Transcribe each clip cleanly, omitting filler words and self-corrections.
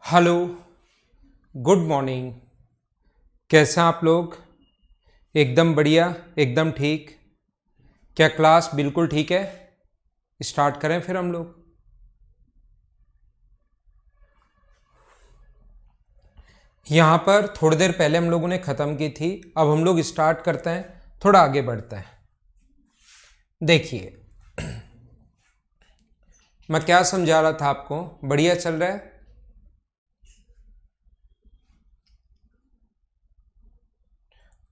Hello, good morning. कैसे हैं आप लोग? एकदम बढ़िया, एकदम ठीक। क्या क्लास बिल्कुल ठीक है? स्टार्ट करें फिर हम लोग। यहाँ पर थोड़ी देर पहले हम लोगों ने ख़त्म की थी। अब हम लोग स्टार्ट करते हैं, थोड़ा आगे बढ़ते हैं। देखिए, मैं क्या समझा रहा था आपको। बढ़िया चल रहा है?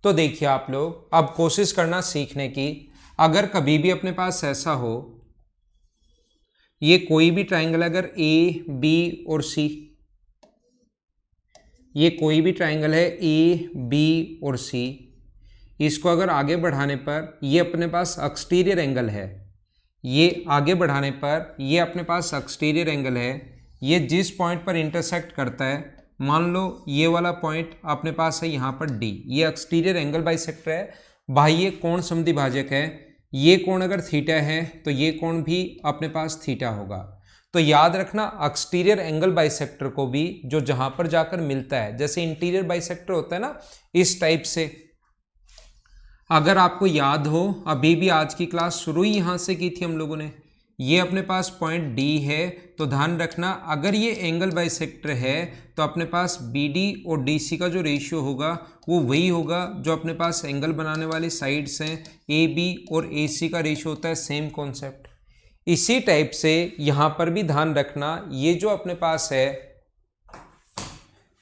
तो देखिए आप लोग, अब कोशिश करना सीखने की। अगर कभी भी अपने पास ऐसा हो, ये कोई भी ट्राइंगल अगर ए बी और सी, ये कोई भी ट्राइंगल है ए बी और सी, इसको अगर आगे बढ़ाने पर ये अपने पास एक्सटीरियर एंगल है, ये आगे बढ़ाने पर ये अपने पास एक्सटीरियर एंगल है। ये जिस पॉइंट पर इंटरसेक्ट करता है, मान लो ये वाला पॉइंट अपने पास है यहाँ पर डी, ये एक्सटीरियर एंगल बाइसेक्टर है। बाह्य कोण समद्विभाजक है। ये कोण अगर थीटा है तो ये कोण भी अपने पास थीटा होगा। तो याद रखना, एक्सटीरियर एंगल बाइसेक्टर को भी जो जहां पर जाकर मिलता है, जैसे इंटीरियर बाइसेक्टर होता है ना, इस टाइप से। अगर आपको याद हो, अभी भी आज की क्लास शुरू ही यहां से की थी हम लोगों ने। ये अपने पास पॉइंट डी है, तो ध्यान रखना अगर ये एंगल बाइसेक्टर है तो अपने पास बी डी और डी सी का जो रेशियो होगा वो वही होगा जो अपने पास एंगल बनाने वाली साइड्स हैं ए बी और ए सी का रेशियो होता है। Same concept. इसी टाइप से यहां पर भी ध्यान रखना, ये जो अपने पास है,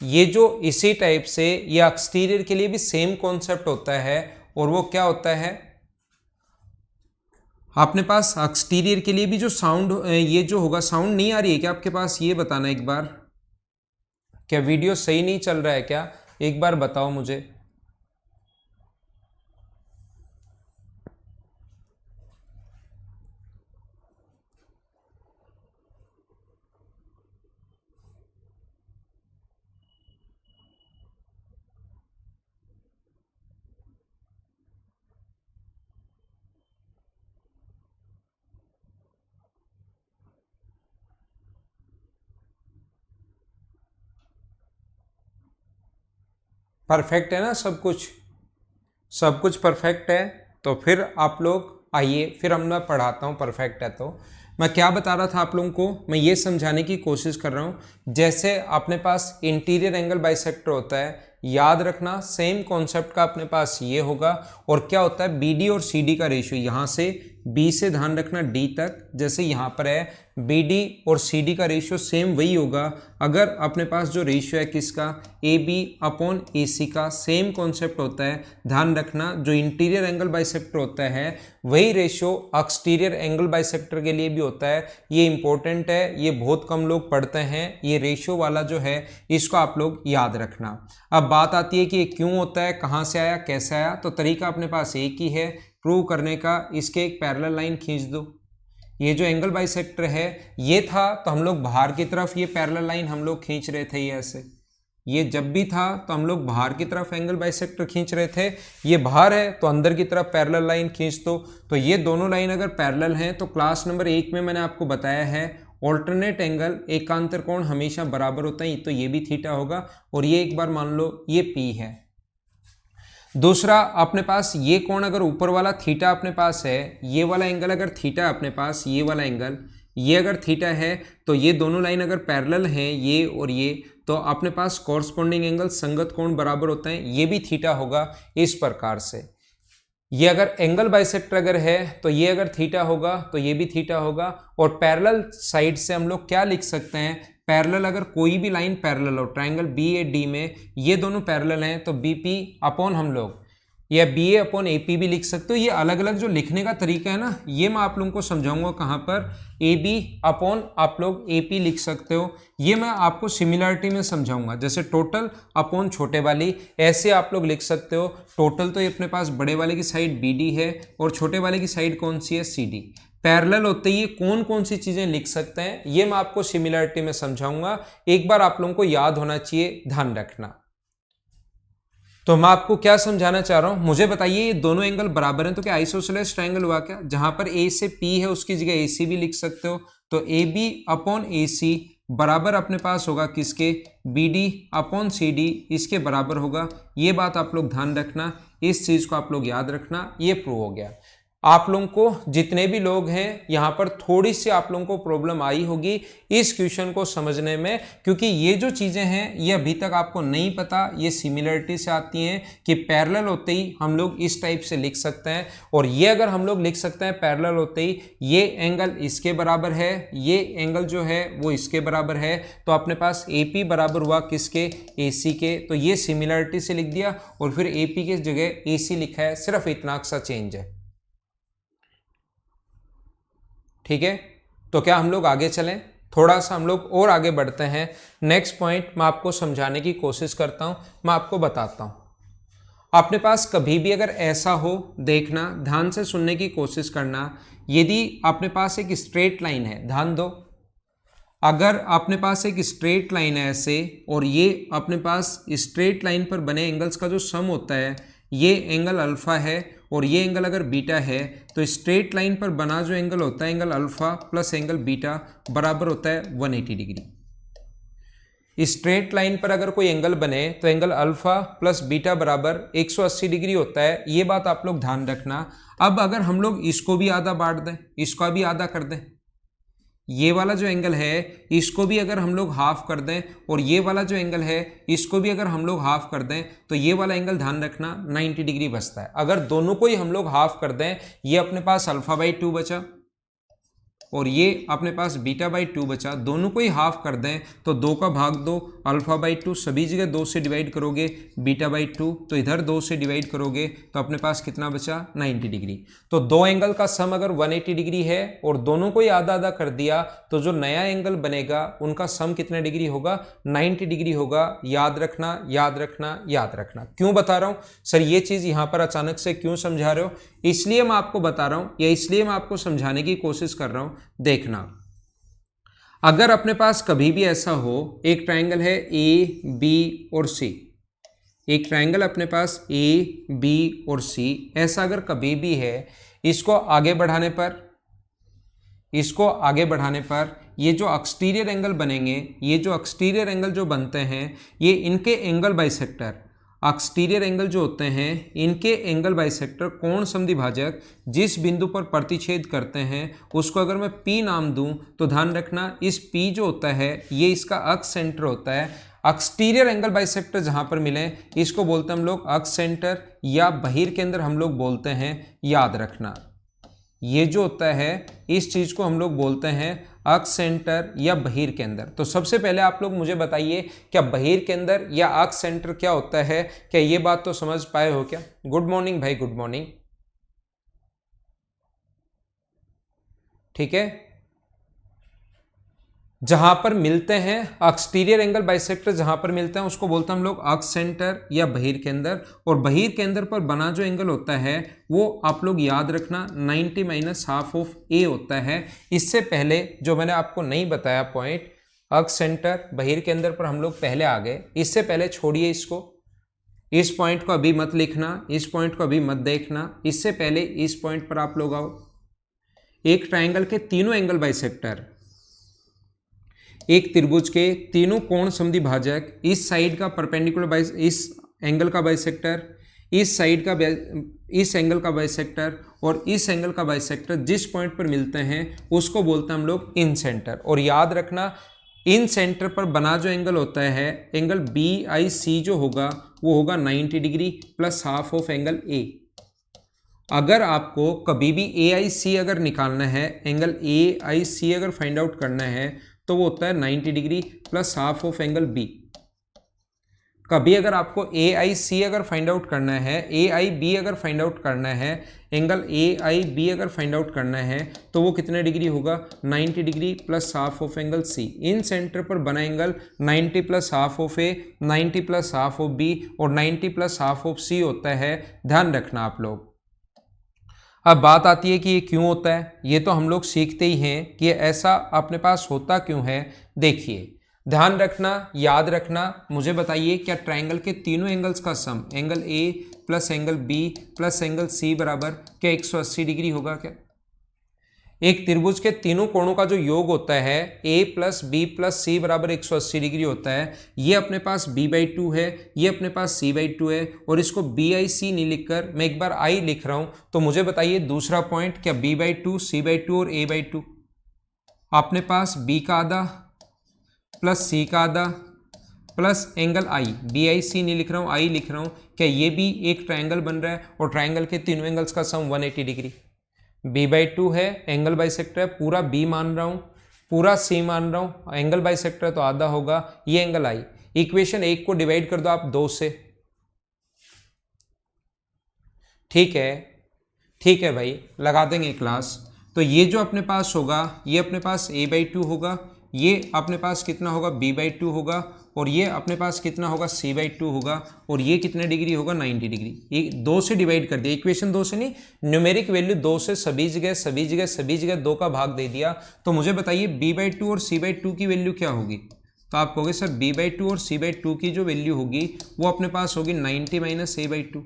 ये जो इसी टाइप से ये एक्सटीरियर के लिए भी सेम कॉन्सेप्ट होता है। और वो क्या होता है, अपने पास एक्सटीरियर के लिए भी जो साउंड, ये जो होगा, साउंड नहीं आ रही है क्या आपके पास? ये बताना एक बार। क्या वीडियो सही नहीं चल रहा है क्या? एक बार बताओ मुझे। परफेक्ट है ना सब कुछ? सब कुछ परफेक्ट है। तो फिर आप लोग आइए, फिर हम मैं पढ़ाता हूँ। परफेक्ट है तो मैं क्या बता रहा था आप लोगों को, मैं ये समझाने की कोशिश कर रहा हूँ। जैसे अपने पास इंटीरियर एंगल बाइसेक्टर होता है, याद रखना सेम कॉन्सेप्ट का अपने पास ये होगा। और क्या होता है, बी डी और सी डी का रेशियो, यहाँ से बी से ध्यान रखना डी तक, जैसे यहाँ पर है बी डी और सी डी का रेशियो सेम वही होगा। अगर अपने पास जो रेशियो है किसका, ए बी अपॉन ए सी का, सेम कॉन्सेप्ट होता है। ध्यान रखना जो इंटीरियर एंगल बाइसेक्टर होता है वही रेशियो एक्सटीरियर एंगल बाइसेक्टर के लिए भी होता है। ये इंपॉर्टेंट है, ये बहुत कम लोग पढ़ते हैं। ये रेशियो वाला जो है इसको आप लोग याद रखना। अब बात आती है कि ये क्यों होता है, कहाँ से आया, कैसे आया। तो तरीका अपने पास एक ही है प्रूव करने का। इसके एक पैरेलल लाइन खींच दो। ये जो एंगल बाइसेक्टर है ये था, तो हम लोग बाहर की तरफ ये पैरेलल लाइन हम लोग खींच रहे थे। ये ऐसे, ये जब भी था तो हम लोग बाहर की तरफ एंगल बाइसेक्टर खींच रहे थे। ये बाहर है तो अंदर की तरफ पैरेलल लाइन खींच दो। तो ये दोनों लाइन अगर पैरेलल हैं तो क्लास नंबर 1 में मैंने आपको बताया है ऑल्टरनेट एंगल एकांतर कोण हमेशा बराबर होता है। तो ये भी थीटा होगा। और ये एक बार मान लो ये पी है। दूसरा, अपने पास ये कोण अगर ऊपर वाला थीटा अपने पास है, ये वाला एंगल अगर थीटा अपने पास, ये वाला एंगल ये अगर थीटा है, तो ये दोनों लाइन अगर पैरेलल हैं, ये और ये, तो अपने पास कॉरस्पॉन्डिंग एंगल संगत कोण बराबर होता है। ये भी थीटा होगा इस प्रकार से। ये अगर एंगल बाइसेक्टर अगर है तो ये अगर थीटा होगा तो ये भी थीटा होगा। और पैरेलल साइड से हम लोग क्या लिख सकते हैं, पैरेलल अगर कोई भी लाइन पैरेलल हो, ट्राइंगल बी ए डी में ये दोनों पैरेलल हैं, तो बी पी अपॉन हम लोग या B A upon A P भी लिख सकते हो। ये अलग अलग जो लिखने का तरीका है ना, ये मैं आप लोगों को समझाऊंगा कहाँ पर। ए बी अपॉन आप लोग ए पी लिख सकते हो। ये मैं आपको सिमिलरिटी में समझाऊंगा, जैसे टोटल अपॉन छोटे वाली, ऐसे आप लोग लिख सकते हो। टोटल तो ये अपने पास बड़े वाले की साइड बी डी है और छोटे वाले की साइड कौन सी है, सी डी। पैरेलल होते ही कौन कौन सी चीजें लिख सकते हैं ये मैं आपको सिमिलरिटी में समझाऊंगा। एक बार आप लोगों को याद होना चाहिए, ध्यान रखना। तो मैं आपको क्या समझाना चाह रहा हूं, मुझे बताइए ये दोनों एंगल बराबर हैं तो क्या आइसोसेलेस ट्रायंगल हुआ क्या? जहां पर ए से पी है उसकी जगह ए सी भी लिख सकते हो। तो ए बी अपॉन ए सी बराबर अपने पास होगा किसके, BD अपॉन CD इसके बराबर होगा। ये बात आप लोग ध्यान रखना, इस चीज को आप लोग याद रखना। ये प्रूव हो गया। आप लोगों को जितने भी लोग हैं यहाँ पर थोड़ी सी आप लोगों को प्रॉब्लम आई होगी इस क्वेश्चन को समझने में, क्योंकि ये जो चीजें हैं ये अभी तक आपको नहीं पता। ये सिमिलरिटी से आती हैं कि पैरेलल होते ही हम लोग इस टाइप से लिख सकते हैं, और ये अगर हम लोग लिख सकते हैं पैरेलल होते ही ये एंगल इसके बराबर है, ये एंगल जो है वो इसके बराबर है, तो अपने पास AP बराबर हुआ किसके, AC के। तो ये सिमिलरिटी से लिख दिया और फिर AP की जगह AC लिखा है, सिर्फ इतना सा चेंज है। ठीक है, तो क्या हम लोग आगे चलें, थोड़ा सा हम लोग और आगे बढ़ते हैं। नेक्स्ट पॉइंट मैं आपको समझाने की कोशिश करता हूं, मैं आपको बताता हूं। अपने पास कभी भी अगर ऐसा हो, देखना, ध्यान से सुनने की कोशिश करना। यदि अपने पास एक स्ट्रेट लाइन है, ध्यान दो, अगर अपने पास एक स्ट्रेट लाइन है ऐसे, और ये अपने पास स्ट्रेट लाइन पर बने एंगल्स का जो सम होता है, ये एंगल अल्फा है और ये एंगल अगर बीटा है, तो स्ट्रेट लाइन पर बना जो एंगल होता है angle alpha plus angle beta बराबर होता है 180 डिग्री। स्ट्रेट लाइन पर अगर कोई एंगल बने तो एंगल अल्फा प्लस बीटा बराबर 180 डिग्री होता है। ये बात आप लोग ध्यान रखना। अब अगर हम लोग इसको भी आधा बांट दें, इसका भी आधा कर दें, ये वाला जो एंगल है इसको भी अगर हम लोग हाफ कर दें, और ये वाला जो एंगल है इसको भी अगर हम लोग हाफ कर दें, तो ये वाला एंगल ध्यान रखना 90 डिग्री बचता है। अगर दोनों को ही हम लोग हाफ कर दें, ये अपने पास अल्फा बाई 2 बचा और ये अपने पास बीटा बाई 2 बचा, दोनों को ही हाफ कर दें तो 2 का भाग 2, अल्फा बाई 2, सभी जगह 2 से डिवाइड करोगे, बीटा बाई 2, तो इधर 2 से डिवाइड करोगे तो अपने पास कितना बचा, 90 डिग्री। तो दो एंगल का सम अगर 180 डिग्री है और दोनों को ही आधा आधा कर दिया, तो जो नया एंगल बनेगा उनका सम कितने डिग्री होगा, 90 डिग्री होगा। याद रखना, याद रखना, याद रखना। क्यों बता रहा हूं सर ये चीज यहां पर अचानक से क्यों समझा रहे हो, इसलिए मैं आपको बता रहा हूं, या इसलिए मैं आपको समझाने की कोशिश कर रहा हूं। देखना, अगर अपने पास कभी भी ऐसा हो, एक ट्रायंगल है ए बी और सी, एक ट्रायंगल अपने पास ए बी और सी, ऐसा अगर कभी भी है, इसको आगे बढ़ाने पर ये जो एक्सटीरियर एंगल बनेंगे, ये जो एक्सटीरियर एंगल जो बनते हैं, ये इनके एंगल बाइसेक्टर, एक्सटीरियर एंगल जो होते हैं इनके एंगल बाइसेक्टर कोण समद्विभाजक जिस बिंदु पर प्रतिच्छेद करते हैं उसको अगर मैं P नाम दूं, तो ध्यान रखना इस P जो होता है ये इसका अक्ष सेंटर होता है। एक्सटीरियर एंगल बाइसेक्टर जहां पर मिले इसको बोलते हैं हम लोग अक्ष सेंटर या बहिर्केंद्र हम लोग बोलते हैं। याद रखना, ये जो होता है इस चीज को हम लोग बोलते हैं अक्ष सेंटर या बहिर्केंद्र। तो सबसे पहले आप लोग मुझे बताइए, क्या बहिर्केंद्र या अक्ष सेंटर क्या होता है, क्या ये बात तो समझ पाए हो क्या? गुड मॉर्निंग भाई, गुड मॉर्निंग। ठीक है, जहां पर मिलते हैं एक्सटीरियर एंगल बाइसेक्टर जहां पर मिलते हैं उसको बोलते हैं हम लोग अक्ष सेंटर या बहिर्केंद्र, और बहिर्केंद्र पर बना जो एंगल होता है वो आप लोग याद रखना 90 माइनस हाफ ऑफ ए होता है। इससे पहले जो मैंने आपको नहीं बताया पॉइंट, अक्ष सेंटर बहिर्केंद्र पर हम लोग पहले आ गए, इससे पहले छोड़िए इसको, इस पॉइंट को अभी मत लिखना, इस पॉइंट को अभी मत देखना, इससे पहले इस पॉइंट पर आप लोग आओ। एक ट्राइंगल के तीनों एंगल बाइसेक्टर, एक त्रिभुज के तीनों कोण समद्विभाजक, इस साइड का परपेंडिकुलर बाइस, इस एंगल का बाइसेक्टर, इस साइड का इस एंगल का बाइसेक्टर और इस एंगल का बाइसेक्टर जिस पॉइंट पर मिलते हैं उसको बोलते हैं हम लोग इन सेंटर। और याद रखना इन सेंटर पर बना जो एंगल होता है एंगल BIC जो होगा वो होगा 90 degree plus half of angle A. अगर आपको कभी भी AIC अगर निकालना है, एंगल AIC अगर फाइंड आउट करना है तो वो होता है 90 degree plus half of angle B। कभी अगर आपको AIC अगर फाइंड आउट करना है, AIB अगर फाइंड आउट करना है, एंगल AIB अगर फाइंड आउट करना है तो वो कितने डिग्री होगा, 90 degree plus half of angle C। In centre पर बना angle 90 plus half of A, 90 plus half of B और 90 प्लस हाफ ऑफ C होता है। ध्यान रखना आप लोग। अब बात आती है कि ये क्यों होता है, ये तो हम लोग सीखते ही हैं कि ये ऐसा अपने पास होता क्यों है। देखिए, ध्यान रखना, याद रखना, मुझे बताइए क्या ट्रायंगल के तीनों एंगल्स का sum angle A plus angle B plus angle C बराबर क्या 180 डिग्री होगा क्या? एक त्रिभुज के तीनों कोणों का जो योग होता है a प्लस बी प्लस सी बराबर 180 डिग्री होता है। ये अपने पास b/2 है, ये अपने पास c/2 है, और इसको BIC नहीं लिखकर मैं एक बार I लिख रहा हूं। तो मुझे बताइए दूसरा पॉइंट, क्या b/2 c/2 और a/2 अपने पास b का आधा प्लस c का आधा प्लस एंगल I, BIC नहीं लिख रहा हूं, I लिख रहा हूं, क्या ये भी एक ट्रायंगल बन रहा है? और ट्रायंगल के तीनों एंगल्स का सम 180 डिग्री। b/2 है, एंगल बाइसेक्टर है, पूरा b मान रहा हूं, पूरा c मान रहा हूं, एंगल बाइसेक्टर है तो आधा होगा, ये एंगल I। इक्वेशन 1 को डिवाइड कर दो आप 2 से। ठीक है भाई, लगा देंगे क्लास। तो ये जो अपने पास होगा, ये अपने पास a/2 होगा, ये अपने पास कितना होगा b/2 होगा, और ये अपने पास कितना होगा c/2 होगा, और ये कितने डिग्री होगा 90 डिग्री। ये 2 से डिवाइड कर दिया, इक्वेशन 2 से नहीं, न्यूमेरिक वैल्यू 2 से सभी जगह 2 का भाग दे दिया। तो मुझे बताइए b/2 और c/2 की वैल्यू क्या होगी? तो आप कहोगे सर b/2 और c/2 की जो वैल्यू होगी वो अपने पास होगी 90 माइनस a/2,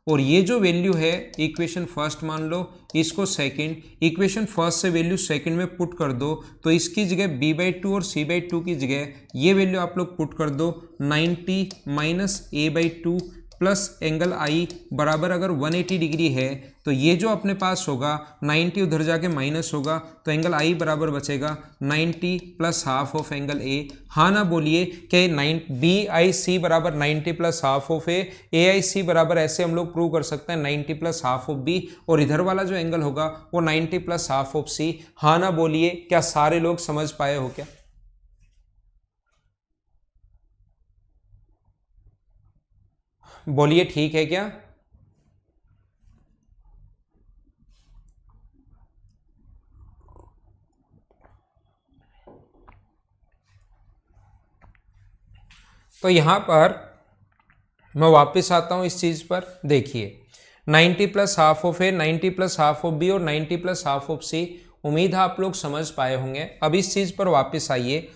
और ये जो वैल्यू है इक्वेशन फर्स्ट मान लो, इसको सेकंड, इक्वेशन फर्स्ट से वैल्यू सेकंड में पुट कर दो, तो इसकी जगह b/2 और c/2 की जगह ये वैल्यू आप लोग पुट कर दो, 90 minus a/2 plus angle I बराबर अगर 180 डिग्री है, तो ये जो अपने पास होगा 90 उधर जाके माइनस होगा, तो एंगल I बराबर बचेगा 90 plus half of angle A। हाँ ना बोलिए कि BIC बराबर 90 plus half of A, AIC बराबर ऐसे हम लोग प्रूव कर सकते हैं 90 प्लस हाफ ऑफ B, और इधर वाला जो एंगल होगा वो 90 प्लस हाफ ऑफ C। हाँ ना बोलिए, क्या सारे लोग समझ पाए हो क्या? बोलिए ठीक है क्या? तो यहां पर मैं वापस आता हूं इस चीज पर। देखिए 90 plus half of A, 90 plus half of B और 90 प्लस हाफ ऑफ सी, उम्मीद है आप लोग समझ पाए होंगे। अब इस चीज पर वापस आइए,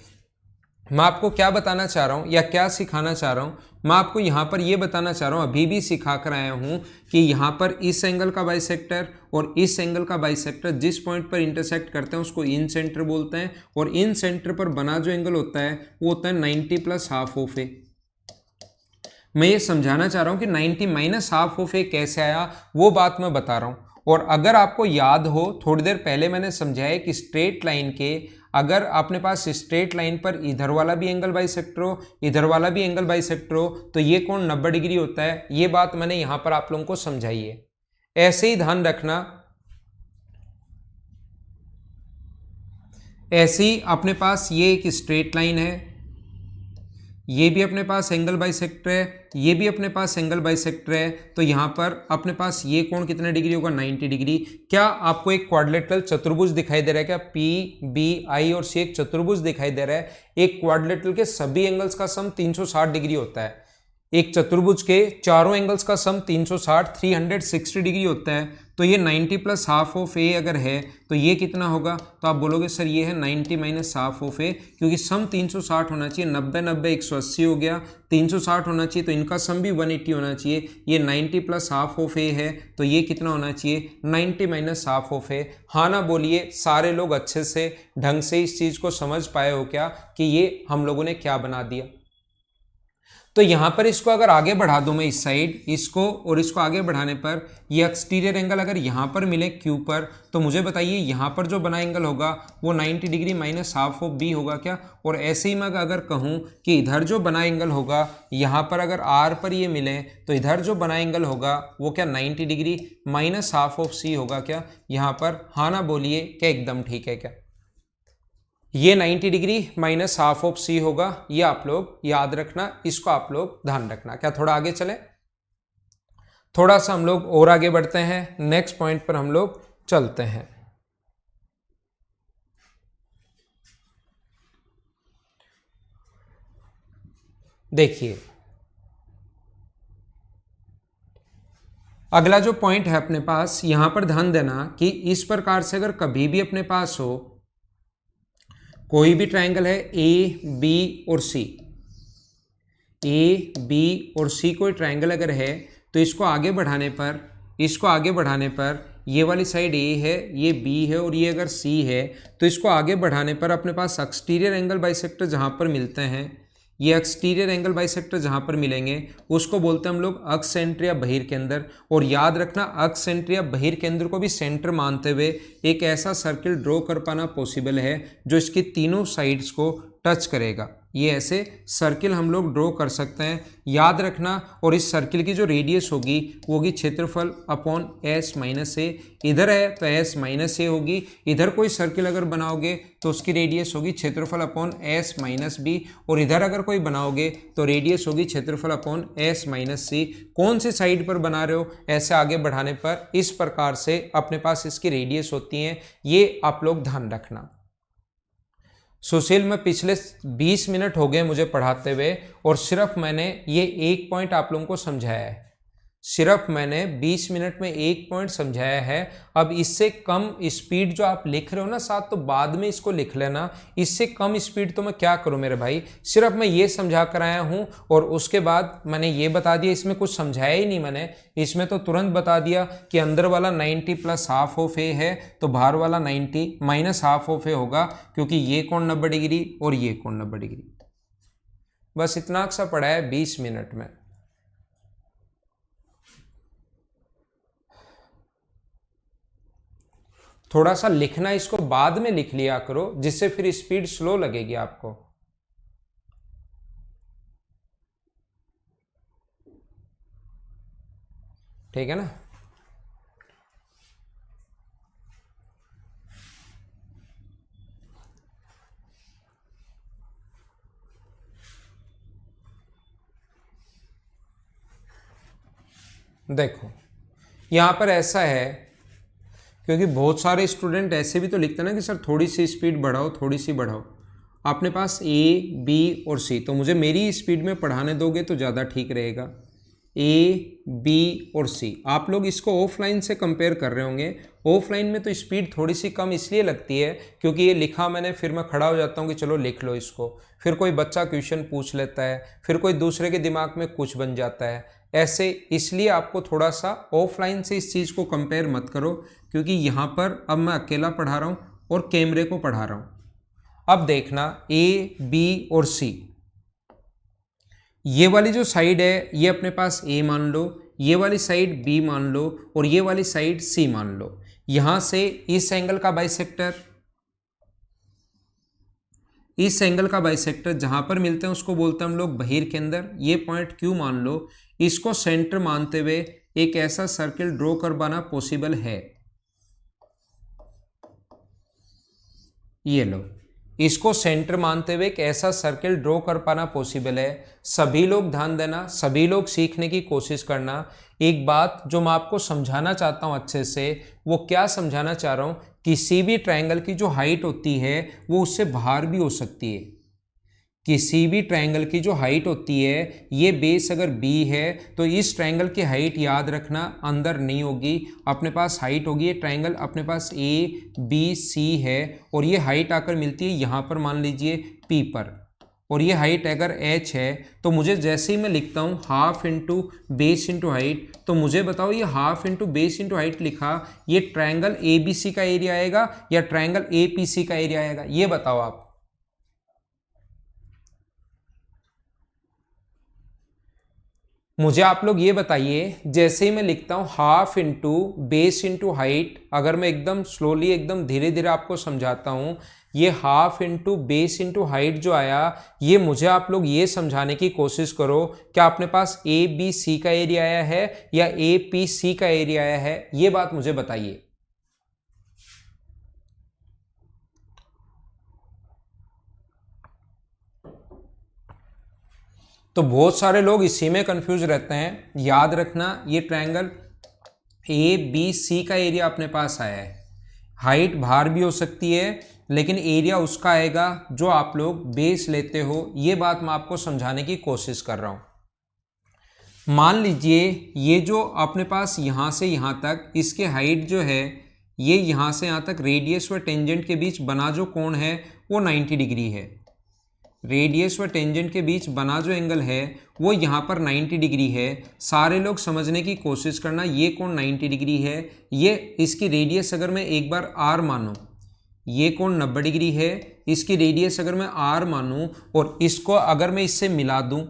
मैं आपको क्या बताना चाह रहा हूं या क्या सिखाना चाह रहा हूं? मैं आपको यहां पर यह बताना चाह रहा हूं, अभी भी सिखा कर आया हूं कि यहां पर इस एंगल का बाइसेक्टर और इस एंगल का बाइसेक्टर जिस पॉइंट पर इंटरसेक्ट करते हैं उसको इन सेंटर बोलते हैं, और इन सेंटर पर बना जो एंगल होता है वो होता है 90 प्लस हाफ ऑफ ए। मैं ये समझाना चाह रहा हूं कि 90 माइनस हाफ ऑफ ए कैसे आया, वो बात मैं बता रहा हूं। और अगर आपको याद हो, थोड़ी देर पहले मैंने समझाया कि स्ट्रेट लाइन के, अगर अपने पास स्ट्रेट लाइन पर इधर वाला भी एंगल बाइसेक्टर हो, इधर वाला भी एंगल बाइसेक्टर हो, तो ये कोण 90 डिग्री होता है। ये बात मैंने यहां पर आप लोगों को समझाई है। ऐसे ही ध्यान रखना, ऐसे ही अपने पास ये एक स्ट्रेट लाइन है, ये भी अपने पास एंगल बाइसेक्टर है, ये भी अपने पास एंगल बाइसेक्टर है, तो यहां पर अपने पास ये कोण कितने डिग्री होगा 90 डिग्री। क्या आपको एक क्वाड्रिलेटरल चतुर्भुज दिखाई दे रहा है क्या? PBI और C एक चतुर्भुज दिखाई दे रहा है। एक क्वाड्रिलेटरल के सभी एंगल्स का सम 360 डिग्री होता है। एक चतुर्भुज के चारों एंगल्स का सम 360 डिग्री होता है। तो ये 90 प्लस हाफ ऑफ ए अगर है तो ये कितना होगा? तो आप बोलोगे सर ये है 90 माइनस हाफ ऑफ ए, क्योंकि सम 360 होना चाहिए, 90 90 180 हो गया, 360 होना चाहिए, तो इनका सम भी 180 होना चाहिए। ये 90 प्लस हाफ ऑफ ए है, तो ये कितना होना चाहिए? 90 माइनस हाफ ऑफ ए। हाँ ना बोलिए, सारे लोग अच्छे से ढंग से इस चीज को समझ पाए हो क्या कि ये हम लोगों ने क्या बना दिया? तो यहां पर इसको अगर आगे बढ़ा दूं मैं इस साइड, इसको और इसको आगे बढ़ाने पर ये एक्सटीरियर एंगल अगर यहां पर मिले क्यू पर, तो मुझे बताइए यहां पर जो बना एंगल होगा वो 90 degree minus half of B होगा क्या? और ऐसे ही मैं अगर कहूं कि इधर जो बना एंगल होगा यहां पर अगर आर पर ये मिले, तो इधर जो बना एंगल होगा वो क्या 90 डिग्री माइनस हाफ ऑफ सी होगा क्या यहां पर? हाँ ना बोलिए, क्या एकदम ठीक है क्या? ये 90 डिग्री माइनस हाफ ऑफ सी होगा, ये आप लोग याद रखना, इसको आप लोग ध्यान रखना। क्या थोड़ा आगे चले? थोड़ा सा हम लोग और आगे बढ़ते हैं, नेक्स्ट पॉइंट पर हम लोग चलते हैं। देखिए अगला जो पॉइंट है अपने पास, यहां पर ध्यान देना कि इस प्रकार से अगर कभी भी अपने पास हो कोई भी ट्रायंगल है ए बी और सी, ए बी और सी कोई ट्रायंगल अगर है, तो इसको आगे बढ़ाने पर ये वाली साइड ए है, ये बी है और ये अगर सी है, तो इसको आगे बढ़ाने पर अपने पास एक्सटीरियर एंगल बाइसेक्टर जहाँ पर मिलते हैं, ये एक्सटीरियर एंगल बाइसेक्टर जहाँ पर मिलेंगे उसको बोलते हैं हम लोग अक्ष सेंटर या बहिर्केंद्र। और याद रखना अक्ष सेंटर या बहिर्केंद्र को भी सेंटर मानते हुए एक ऐसा सर्किल ड्रॉ कर पाना पॉसिबल है जो इसकी तीनों साइड्स को टच करेगा। ये ऐसे सर्किल हम लोग ड्रॉ कर सकते हैं, याद रखना। और इस सर्किल की जो रेडियस होगी वो होगी क्षेत्रफल अपॉन एस माइनस ए। इधर है तो एस माइनस ए होगी, इधर कोई सर्किल अगर बनाओगे तो उसकी रेडियस होगी क्षेत्रफल अपॉन एस माइनस बी, और इधर अगर कोई बनाओगे तो रेडियस होगी क्षेत्रफल अपॉन एस माइनस सी। कौन सी साइड पर बना रहे हो, ऐसे आगे बढ़ाने पर इस प्रकार से अपने पास इसकी रेडियस होती है, ये आप लोग ध्यान रखना। सुशील में पिछले 20 मिनट हो गए मुझे पढ़ाते हुए और सिर्फ मैंने ये एक पॉइंट आप लोगों को समझाया है, सिर्फ मैंने 20 मिनट में एक पॉइंट समझाया है। अब इससे कम स्पीड जो आप लिख रहे हो ना साथ, तो बाद में इसको लिख लेना। इससे कम स्पीड तो मैं क्या करूं मेरे भाई, सिर्फ मैं ये समझा कर आया हूं और उसके बाद मैंने ये बता दिया, इसमें कुछ समझाया ही नहीं मैंने। इसमें तो तुरंत बता दिया कि अंदर वाला 90 प्लस हाफ ऑफ ए है तो बाहर वाला 90 माइनस हाफ ऑफ ए होगा, क्योंकि ये कोण 90 डिग्री और ये कोण 90 डिग्री। बस इतना सा पड़ा है 20 मिनट में। थोड़ा सा लिखना इसको बाद में लिख लिया करो, जिससे फिर स्पीड स्लो लगेगी आपको। ठीक है ना। देखो यहां पर ऐसा है, क्योंकि बहुत सारे स्टूडेंट ऐसे भी तो लिखते हैं ना कि सर थोड़ी सी स्पीड बढ़ाओ, थोड़ी सी बढ़ाओ। अपने पास ए बी और सी, तो मुझे मेरी स्पीड में पढ़ाने दोगे तो ज़्यादा ठीक रहेगा। ए बी और सी, आप लोग इसको ऑफलाइन से कंपेयर कर रहे होंगे। ऑफलाइन में तो स्पीड थोड़ी सी कम इसलिए लगती है क्योंकि ये लिखा मैंने, फिर मैं खड़ा हो जाता हूँ कि चलो लिख लो इसको, फिर कोई बच्चा क्वेश्चन पूछ लेता है, फिर कोई दूसरे के दिमाग में कुछ बन जाता है ऐसे। इसलिए आपको थोड़ा सा ऑफलाइन से इस चीज़ को कंपेयर मत करो, क्योंकि यहाँ पर अब मैं अकेला पढ़ा रहा हूँ और कैमरे को पढ़ा रहा हूँ। अब देखना ए बी और सी, ये वाली जो साइड है ये अपने पास ए मान लो, ये वाली साइड बी मान लो और ये वाली साइड सी मान लो। यहां से इस एंगल का बाइसेक्टर, इस एंगल का बाइसेक्टर जहां पर मिलते हैं उसको बोलते हैं हम लोग बहिर्केंद्र। ये पॉइंट क्यू मान लो, इसको सेंटर मानते हुए एक ऐसा सर्किल ड्रॉ कर पाना पॉसिबल है। ये लो, इसको सेंटर मानते हुए एक ऐसा सर्किल ड्रॉ कर पाना पॉसिबल है। सभी लोग ध्यान देना, सभी लोग सीखने की कोशिश करना। एक बात जो मैं आपको समझाना चाहता हूं अच्छे से, वो क्या समझाना चाह रहा हूं, किसी भी ट्रायंगल की जो हाइट होती है वो उससे बाहर भी हो सकती है। किसी भी ट्रायंगल की जो हाइट होती है, ये बेस अगर b है तो इस ट्रायंगल की हाइट याद रखना अंदर नहीं होगी, अपने पास हाइट होगी। ये ट्रायंगल अपने पास a b c है और ये हाइट आकर मिलती है यहाँ पर मान लीजिए p पर, और ये हाइट अगर h है तो मुझे जैसे ही मैं लिखता हूँ half into base into height, तो मुझे बताओ ये half into base into height लिखा, ये ट्रायंगल ए बी सी का एरिया आएगा या ट्रायंगल ए पी सी का एरिया आएगा, ये बताओ आप। मुझे आप लोग ये बताइए, जैसे ही मैं लिखता हूँ half into base into height, अगर मैं एकदम स्लोली एकदम धीरे धीरे आपको समझाता हूँ, ये half into base into height जो आया, ये मुझे आप लोग ये समझाने की कोशिश करो क्या अपने पास ए बी सी का एरिया आया है या ए पी सी का एरिया आया है, ये बात मुझे बताइए। तो बहुत सारे लोग इसी में कंफ्यूज रहते हैं। याद रखना ये ट्रायंगल ए बी सी का एरिया अपने पास आया है, हाइट बाहर भी हो सकती है लेकिन एरिया उसका आएगा जो आप लोग बेस लेते हो। ये बात मैं आपको समझाने की कोशिश कर रहा हूं। मान लीजिए ये जो अपने पास यहां से यहां तक इसके हाइट जो है, ये यहां से यहां तक रेडियस व टेंजेंट के बीच बना जो कोण है वो 90 डिग्री है। रेडियस व टेंजेंट के बीच बना जो एंगल है वो यहाँ पर 90 डिग्री है। सारे लोग समझने की कोशिश करना, ये कोण 90 डिग्री है। ये इसकी रेडियस अगर मैं एक बार r मानूं, ये कोण 90 डिग्री है। इसकी रेडियस अगर मैं r मानूं और इसको अगर मैं इससे मिला दूं,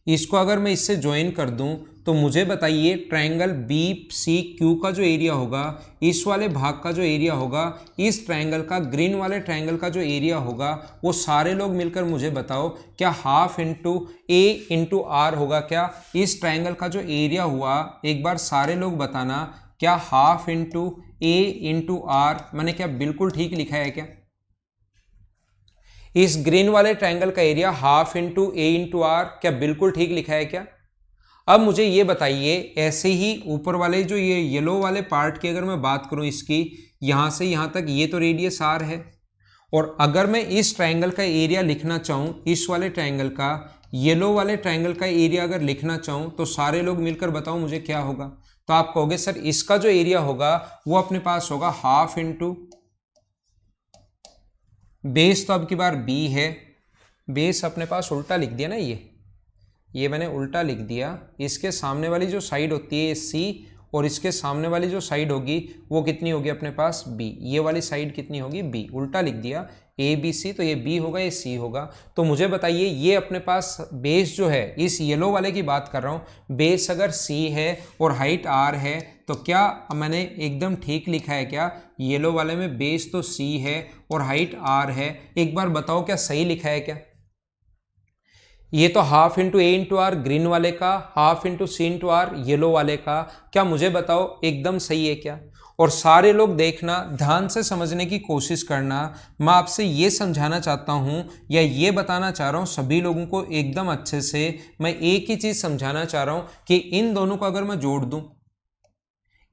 इसको अगर मैं इससे ज्वाइन कर दूं, तो मुझे बताइए ट्रायंगल बी सी क्यू का जो एरिया होगा, इस वाले भाग का जो एरिया होगा, इस ट्रायंगल का, ग्रीन वाले ट्रायंगल का जो एरिया होगा, वो सारे लोग मिलकर मुझे बताओ क्या half into A into R होगा क्या? इस ट्रायंगल का जो एरिया हुआ, एक बार सारे लोग बताना, क्या half into A into R मैंने क्या बिल्कुल ठीक लिखा है क्या? इस ग्रीन वाले ट्रायंगल का area half into A into R क्या बिल्कुल ठीक लिखा है क्या? अब मुझे ये बताइए, ऐसे ही ऊपर वाले जो ये येलो वाले पार्ट की अगर मैं बात करूं, इसकी यहां से यहां तक ये तो रेडियस आर है, और अगर मैं इस ट्रायंगल का एरिया लिखना चाहूं, इस वाले ट्रायंगल का, येलो वाले ट्रायंगल का एरिया अगर लिखना चाहूं, तो सारे लोग मिलकर बताओ मुझे क्या होगा? तो आप कहोगे सर इसका जो एरिया होगा वो अपने पास होगा हाफ इंटू बेस, तो अब की बार बी है, बेस अपने पास उल्टा लिख दिया ना, ये मैंने उल्टा लिख दिया। इसके सामने वाली जो साइड होती है सी, और इसके सामने वाली जो साइड होगी वो कितनी होगी अपने पास बी, ये वाली साइड कितनी होगी बी, उल्टा लिख दिया ए बी सी, तो ये बी होगा ये सी होगा। तो मुझे बताइए ये अपने पास बेस जो है, इस येलो वाले की बात कर रहा हूँ, बेस अगर सी है और हाइट आर है, तो क्या मैंने एकदम ठीक लिखा है क्या? येलो वाले में बेस तो सी है और हाइट आर है, एक बार बताओ क्या सही लिखा है क्या? ये तो half into A into R green वाले का, half into C into R yellow वाले का, क्या मुझे बताओ एकदम सही है क्या? और सारे लोग देखना, ध्यान से समझने की कोशिश करना। मैं आपसे ये समझाना चाहता हूँ या ये बताना चाह रहा हूँ सभी लोगों को एकदम अच्छे से, मैं एक ही चीज़ समझाना चाह रहा हूँ कि इन दोनों को अगर मैं जोड़ दूँ,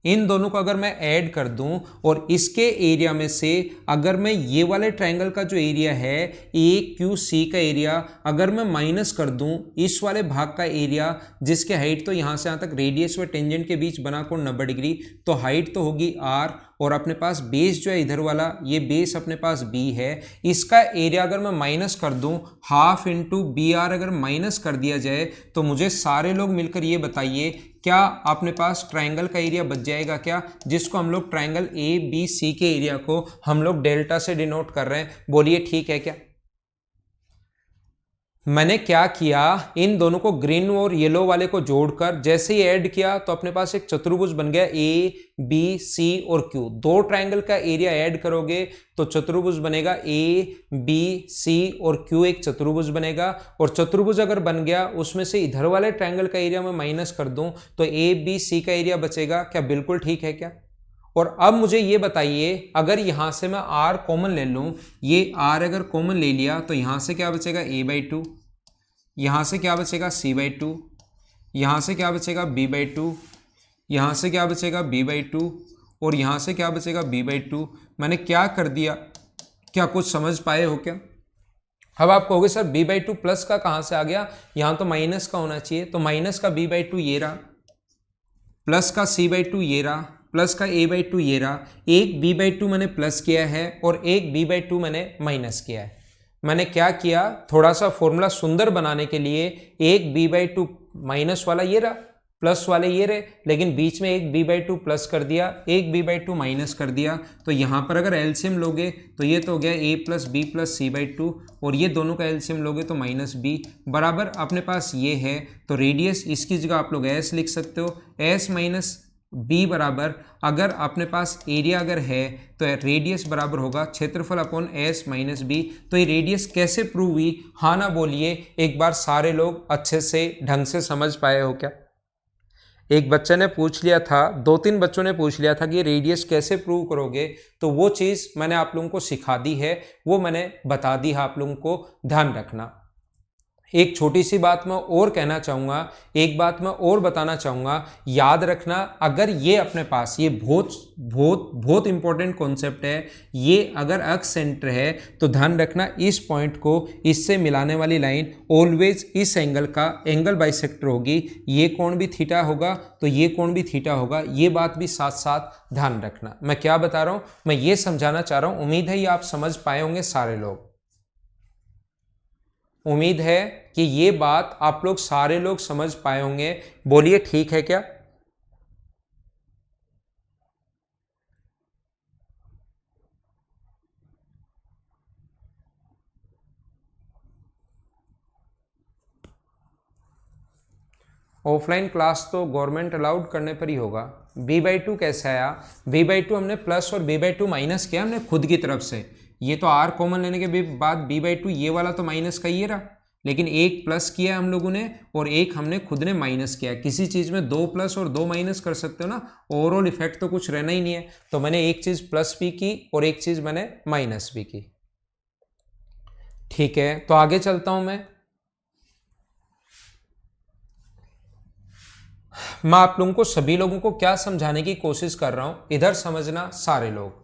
इन दोनों को अगर मैं ऐड कर दूं, और इसके एरिया में से अगर मैं ये वाले ट्रायंगल का जो एरिया है ए क्यू सी का एरिया अगर मैं माइनस कर दूं, इस वाले भाग का एरिया जिसके हाइट तो यहाँ से यहाँ तक रेडियस व टेंजेंट के बीच बना कोण 90 डिग्री, तो हाइट तो होगी आर, और अपने पास बेस जो है इधर वाला, ये बेस अपने पास बी है, इसका एरिया अगर मैं माइनस कर दूं, हाफ इंटू बी आर अगर माइनस कर दिया जाए, तो मुझे सारे लोग मिलकर ये बताइए क्या अपने पास ट्रायंगल का एरिया बच जाएगा क्या? जिसको हम लोग ट्रायंगल ए बी सी के एरिया को हम लोग डेल्टा से डिनोट कर रहे हैं, बोलिए ठीक है क्या? मैंने क्या किया, इन दोनों को ग्रीन और येलो वाले को जोड़कर जैसे ही ऐड किया तो अपने पास एक चतुर्भुज बन गया ए बी सी और क्यू। दो ट्रायंगल का एरिया ऐड करोगे तो चतुर्भुज बनेगा, ए बी सी और क्यू एक चतुर्भुज बनेगा। और चतुर्भुज अगर बन गया उसमें से इधर वाले ट्रायंगल का एरिया मैं माइनस कर दूं तो ए बी सी का एरिया बचेगा, क्या बिल्कुल ठीक है क्या? और अब मुझे ये बताइए, अगर यहां से मैं r कॉमन ले लूं, ये r अगर कॉमन ले लिया तो यहां से क्या बचेगा a/2, यहां से क्या बचेगा c/2, यहां से क्या बचेगा b/2, यहां से क्या बचेगा b/2, और यहां से क्या बचेगा b/2। मैंने क्या कर दिया, क्या कुछ समझ पाए हो क्या? अब आप कहोगे सर b/2 प्लस का कहां से आ गया, यहां तो माइनस का होना चाहिए, तो माइनस का b/2 ये रहा, प्लस का c/2 ये रहा, प्लस का a/2 ये रहा। एक b/2 मैंने प्लस किया है और एक b/2 मैंने माइनस किया है। मैंने क्या किया, थोड़ा सा फॉर्मूला सुंदर बनाने के लिए एक b/2 माइनस वाला ये रहा, प्लस वाले ये रहे, लेकिन बीच में एक b/2 प्लस कर दिया, एक b/2 माइनस कर दिया। तो यहाँ पर अगर एलसीएम लोगे तो ये तो हो गया a plus B plus c/2, और ये दोनों का एलसीएम लोगे तो माइनस b बराबर अपने पास ये है। तो रेडियस इसकी जगह आप लोग s लिख सकते हो, s माइनस बी बराबर, अगर अपने पास एरिया अगर है तो रेडियस बराबर होगा क्षेत्रफल अपॉन एस माइनस बी। तो ये रेडियस कैसे प्रूव हुई, हाँ ना बोलिए एक बार सारे लोग अच्छे से ढंग से समझ पाए हो क्या? एक बच्चे ने पूछ लिया था, 2-3 बच्चों ने पूछ लिया था कि रेडियस कैसे प्रूव करोगे, तो वो चीज़ मैंने आप लोगों को सिखा दी है, वो मैंने बता दी है आप लोगों को, ध्यान रखना। एक छोटी सी बात मैं और कहना चाहूँगा, एक बात मैं और बताना चाहूँगा, याद रखना, अगर ये अपने पास ये बहुत बहुत बहुत इंपॉर्टेंट कॉन्सेप्ट है, ये अगर अक्स सेंटर है तो ध्यान रखना इस पॉइंट को इससे मिलाने वाली लाइन ऑलवेज इस एंगल का एंगल बाइसेक्टर होगी। ये कोण भी थीटा होगा तो ये कोण भी थीटा होगा, ये बात भी साथ साथ ध्यान रखना। मैं क्या बता रहा हूँ, मैं ये समझाना चाह रहा हूँ, उम्मीद है ये आप समझ पाए होंगे सारे लोग। उम्मीद है कि ये बात आप लोग सारे लोग समझ पाए होंगे। बोलिए ठीक है क्या? ऑफलाइन क्लास तो गवर्नमेंट अलाउड करने पर ही होगा। b/2 कैसे आया? b/2 हमने प्लस और b/2 माइनस किया हमने खुद की तरफ से। ये तो r कॉमन लेने के बाद b/2 ये वाला तो माइनस का ही रहा, लेकिन एक प्लस किया हम लोगों ने और एक हमने खुद ने माइनस किया। किसी चीज़ में दो प्लस और दो माइनस कर सकते हो ना, ओवरऑल इफेक्ट तो कुछ रहना ही नहीं है। तो मैंने एक चीज़ प्लस भी की और एक चीज़ मैंने माइनस भी की। ठीक है, तो आगे चलता हूं मैं आप लोगों को, सभी लोगों को क्या समझाने की कोशिश कर रहा हूं, इधर समझना सारे लोग।